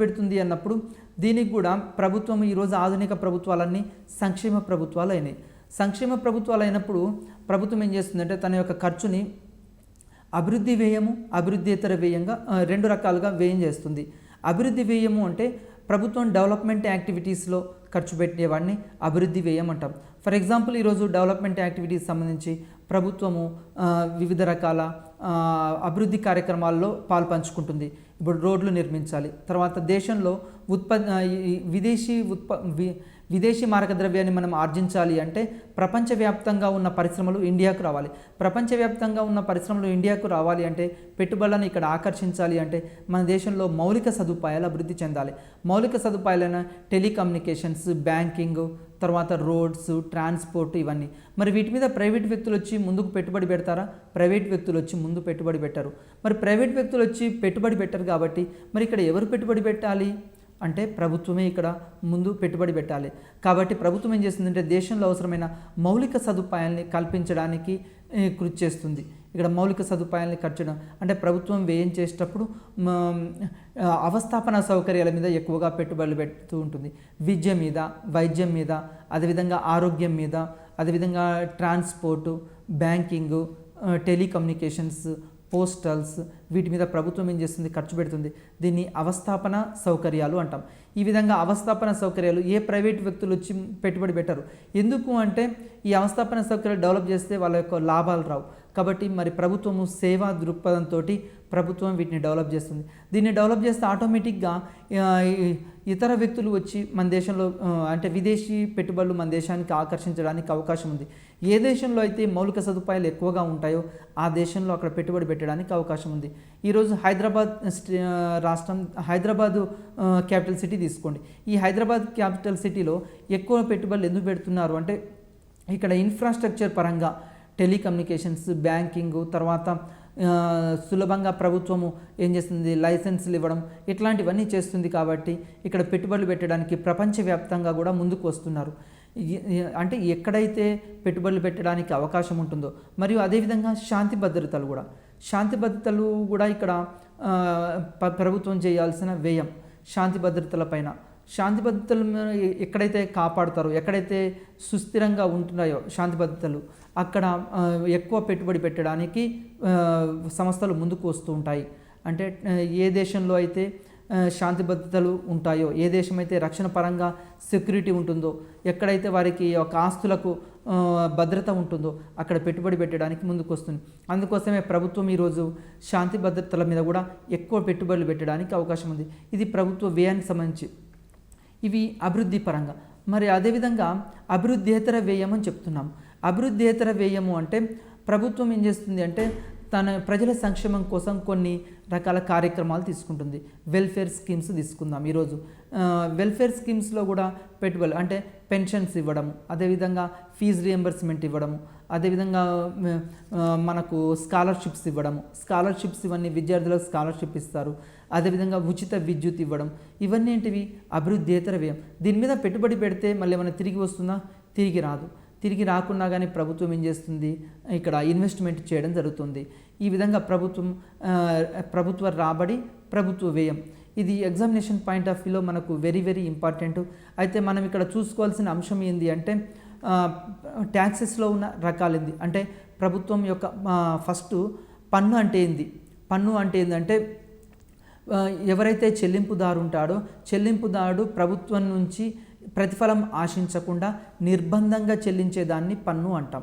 పెడుతుంది అన్నప్పుడు దీనికి కూడా ప్రభుత్వం ఈరోజు ఆధునిక ప్రభుత్వాలన్నీ సంక్షేమ ప్రభుత్వాలు అయినాయి. సంక్షేమ ప్రభుత్వాలు అయినప్పుడు ప్రభుత్వం ఏం చేస్తుందంటే తన యొక్క ఖర్చుని అభివృద్ధి వ్యయము, అభివృద్ధియేతర వ్యయంగా రెండు రకాలుగా వ్యయం చేస్తుంది. అభివృద్ధి వ్యయము అంటే ప్రభుత్వం డెవలప్మెంట్ యాక్టివిటీస్లో ఖర్చు పెట్టేవాడిని అభివృద్ధి వ్యయం అంటాం. ఫర్ ఎగ్జాంపుల్ ఈరోజు డెవలప్మెంట్ యాక్టివిటీస్ సంబంధించి ప్రభుత్వము వివిధ రకాల అభివృద్ధి కార్యక్రమాల్లో పాల్పంచుకుంటుంది. ఇప్పుడు రోడ్లు నిర్మించాలి, తర్వాత దేశంలో విదేశీ మారకద్రవ్యాన్ని మనం ఆర్జించాలి అంటే ప్రపంచవ్యాప్తంగా ఉన్న పరిశ్రమలు ఇండియాకు రావాలి. ప్రపంచవ్యాప్తంగా ఉన్న పరిశ్రమలు ఇండియాకు రావాలి అంటే పెట్టుబడులను ఇక్కడ ఆకర్షించాలి అంటే మన దేశంలో మౌలిక సదుపాయాలు అభివృద్ధి చెందాలి. మౌలిక సదుపాయాలైన టెలికమ్యూనికేషన్స్, బ్యాంకింగ్, తర్వాత రోడ్స్, ట్రాన్స్పోర్ట్ ఇవన్నీ. మరి వీటి మీద ప్రైవేట్ వ్యక్తులు వచ్చి ముందుకు పెట్టుబడి పెడతారా? ప్రైవేట్ వ్యక్తులు వచ్చి ముందు పెట్టుబడి పెట్టరు. మరి ప్రైవేట్ వ్యక్తులు వచ్చి పెట్టుబడి పెట్టరు కాబట్టి మరి ఇక్కడ ఎవరు పెట్టుబడి పెట్టాలి అంటే ప్రభుత్వమే ఇక్కడ ముందు పెట్టుబడి పెట్టాలి. కాబట్టి ప్రభుత్వం ఏం చేస్తుందంటే దేశంలో అవసరమైన మౌలిక సదుపాయాల్ని కల్పించడానికి కృషి చేస్తుంది. ఇక్కడ మౌలిక సదుపాయాల్ని ఖర్చడం అంటే ప్రభుత్వం వ్యయం చేసేటప్పుడు అవస్థాపన సౌకర్యాల మీద ఎక్కువగా పెట్టుబడులు పెడుతూ ఉంటుంది. విద్య మీద, వైద్యం మీద, అదేవిధంగా ఆరోగ్యం మీద, అదేవిధంగా ట్రాన్స్పోర్టు, బ్యాంకింగు, టెలికమ్యూనికేషన్స్, పోస్టల్స్, వీటి మీద ప్రభుత్వం ఏం చేస్తుంది, ఖర్చు పెడుతుంది. దీన్ని అవస్థాపన సౌకర్యాలు అంటాం. ఈ విధంగా అవస్థాపన సౌకర్యాలు ఏ ప్రైవేట్ వ్యక్తులు వచ్చి పెట్టుబడి పెట్టరు. ఎందుకు అంటే ఈ అవస్థాపన సౌకర్యాలు డెవలప్ చేస్తే వాళ్ళ యొక్క లాభాలు రావు. కాబట్టి మరి ప్రభుత్వము సేవా దృక్పథంతో ప్రభుత్వం వీటిని డెవలప్ చేస్తుంది. దీన్ని డెవలప్ చేస్తే ఆటోమేటిక్గా ఇతర వ్యక్తులు వచ్చి మన దేశంలో అంటే విదేశీ పెట్టుబడులు మన దేశానికి ఆకర్షించడానికి అవకాశం ఉంది. ఏ దేశంలో అయితే మౌలిక సదుపాయాలు ఎక్కువగా ఉంటాయో ఆ దేశంలో అక్కడ పెట్టుబడి పెట్టడానికి అవకాశం ఉంది. ఈరోజు హైదరాబాద్ రాష్ట్రం, హైదరాబాదు క్యాపిటల్ సిటీ తీసుకోండి. ఈ హైదరాబాద్ క్యాపిటల్ సిటీలో ఎక్కువ పెట్టుబడులు ఎందుకు పెడుతున్నారు అంటే ఇక్కడ ఇన్ఫ్రాస్ట్రక్చర్ పరంగా టెలికమ్యూనికేషన్స్, బ్యాంకింగ్, తర్వాత సులభంగా ప్రభుత్వము ఏం చేస్తుంది, లైసెన్సులు ఇవ్వడం, ఇట్లాంటివన్నీ చేస్తుంది. కాబట్టి ఇక్కడ పెట్టుబడులు పెట్టడానికి ప్రపంచవ్యాప్తంగా కూడా ముందుకు వస్తున్నారు. అంటే ఎక్కడైతే పెట్టుబడులు పెట్టడానికి అవకాశం ఉంటుందో, మరియు అదేవిధంగా శాంతి భద్రతలు కూడా ఇక్కడ ప్రభుత్వం చేయాల్సిన వ్యయం శాంతి భద్రతలపైన. శాంతి భద్రతలు ఎక్కడైతే కాపాడుతారో, ఎక్కడైతే సుస్థిరంగా ఉంటున్నాయో శాంతి భద్రతలు, అక్కడ ఎక్కువ పెట్టుబడి పెట్టడానికి సంస్థలు ముందుకు వస్తూ ఉంటాయి. అంటే ఏ దేశంలో అయితే శాంతి భద్రతలు ఉంటాయో, ఏ దేశం అయితే రక్షణ పరంగా సెక్యూరిటీ ఉంటుందో, ఎక్కడైతే వారికి ఒక ఆస్తులకు భద్రత ఉంటుందో అక్కడ పెట్టుబడి పెట్టడానికి ముందుకు వస్తుంది. అందుకోసమే ప్రభుత్వం ఈరోజు శాంతి భద్రతల మీద కూడా ఎక్కువ పెట్టుబడులు పెట్టడానికి అవకాశం ఉంది. ఇది ప్రభుత్వ వ్యయానికి సంబంధించి. ఇవి అభివృద్ధి పరంగా. మరి అదేవిధంగా అభివృద్ధియేతర వ్యయం అని చెప్తున్నాం. అభివృద్ధియేతర వ్యయము అంటే ప్రభుత్వం ఏం చేస్తుంది అంటే తన ప్రజల సంక్షేమం కోసం కొన్ని రకాల కార్యక్రమాలు తీసుకుంటుంది. వెల్ఫేర్ స్కీమ్స్ తీసుకుందాం. ఈరోజు వెల్ఫేర్ స్కీమ్స్లో కూడా పెట్టుబడులు అంటే పెన్షన్స్ ఇవ్వడము, అదేవిధంగా ఫీజు రియంబర్స్మెంట్ ఇవ్వడము, అదేవిధంగా మనకు స్కాలర్షిప్స్ ఇవన్నీ విద్యార్థులకు స్కాలర్షిప్ ఇస్తారు. అదేవిధంగా ఉచిత విద్యుత్ ఇవ్వడం, ఇవన్నీ ఏంటివి, అభివృద్ధియేతర వ్యయం. దీని మీద పెట్టుబడి పెడితే మళ్ళీ ఏమైనా తిరిగి వస్తుందా? తిరిగి రాదు. తిరిగి రాకుండా కానీ ప్రభుత్వం ఏం చేస్తుంది, ఇక్కడ ఇన్వెస్ట్మెంట్ చేయడం జరుగుతుంది. ఈ విధంగా ప్రభుత్వ రాబడి, ప్రభుత్వ వ్యయం, ఇది ఎగ్జామినేషన్ పాయింట్ ఆఫ్ వ్యూలో మనకు వెరీ వెరీ ఇంపార్టెంట్. అయితే మనం ఇక్కడ చూసుకోవాల్సిన అంశం ఏంది అంటే ట్యాక్సెస్లో ఉన్న రకాలు ఏంది అంటే ప్రభుత్వం యొక్క ఫస్ట్ పన్ను అంటే ఏంది. పన్ను అంటే ఏంటంటే ఎవరైతే చెల్లింపుదారుడు ప్రభుత్వం నుంచి ప్రతిఫలం ఆశించకుండా నిర్బంధంగా చెల్లించేదాన్ని పన్ను అంటాం.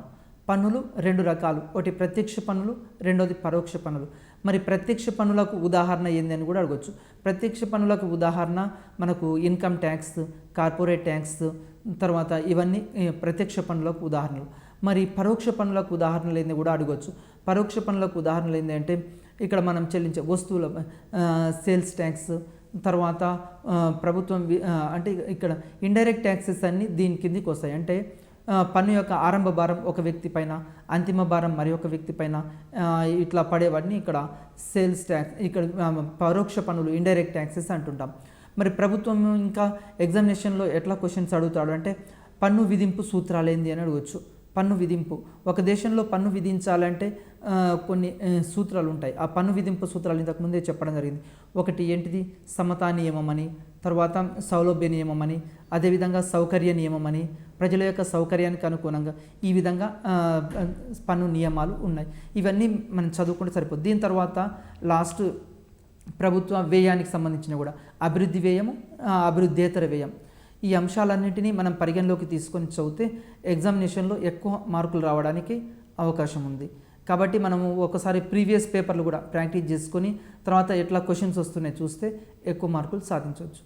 పన్నులు రెండు రకాలు, ఒకటి ప్రత్యక్ష పన్నులు, రెండోది పరోక్ష పన్నులు. మరి ప్రత్యక్ష పన్నులకు ఉదాహరణ ఏంది అని కూడా అడగవచ్చు. ప్రత్యక్ష పన్నులకు ఉదాహరణ మనకు ఇన్కమ్ ట్యాక్స్, కార్పొరేట్ ట్యాక్స్, తర్వాత ఇవన్నీ ప్రత్యక్ష పన్నులకు ఉదాహరణలు. మరి పరోక్ష పన్నులకు ఉదాహరణలు ఏంది కూడా అడగవచ్చు. పరోక్ష పన్నులకు ఉదాహరణలు ఏంటి అంటే ఇక్కడ మనం చెల్లించే వస్తువుల సేల్స్ ట్యాక్స్, తర్వాత ప్రభుత్వం అంటే ఇక్కడ ఇండైరెక్ట్ ట్యాక్సెస్ అన్నీ దీని కిందికి వస్తాయి. అంటే పన్ను యొక్క ఆరంభ భారం ఒక వ్యక్తి పైన, అంతిమ భారం మరి ఒక వ్యక్తి పైన ఇట్లా పడేవాడిని ఇక్కడ సేల్స్ ట్యాక్స్, ఇక్కడ పరోక్ష పన్నులు ఇండైరెక్ట్ ట్యాక్సెస్ అంటుంటాం. మరి ప్రభుత్వం ఇంకా ఎగ్జామినేషన్లో ఎట్లా క్వశ్చన్స్ అడుగుతాడు అంటే పన్ను విధింపు సూత్రాలు ఏంది అని అడగవచ్చు. పన్ను విధింపు, ఒక దేశంలో పన్ను విధించాలంటే కొన్ని సూత్రాలు ఉంటాయి. ఆ పన్ను విధింపు సూత్రాలు ఇంతకుముందే చెప్పడం జరిగింది. ఒకటి ఏంటిది, సమతా నియమం అని, తర్వాత సౌలభ్య నియమం అని, అదేవిధంగా సౌకర్య నియమం అని, ప్రజల యొక్క సౌకర్యానికి అనుగుణంగా ఈ విధంగా పన్ను నియమాలు ఉన్నాయి. ఇవన్నీ మనం చదువుకుంటే సరిపోతుంది. దీని తర్వాత లాస్ట్ ప్రభుత్వ వ్యయానికి సంబంధించిన కూడా అభివృద్ధి వ్యయము, అభివృద్ధియేతర వ్యయం. ఈ అంశాలన్నింటినీ మనం పరిగణలోకి తీసుకొని చదివితే ఎగ్జామినేషన్లో ఎక్కువ మార్కులు రావడానికి అవకాశం ఉంది. కాబట్టి మనము ఒకసారి ప్రీవియస్ పేపర్లు కూడా ప్రాక్టీస్ చేసుకొని తర్వాత ఎట్లా క్వశ్చన్స్ వస్తున్నాయి చూస్తే ఎక్కువ మార్కులు సాధించవచ్చు.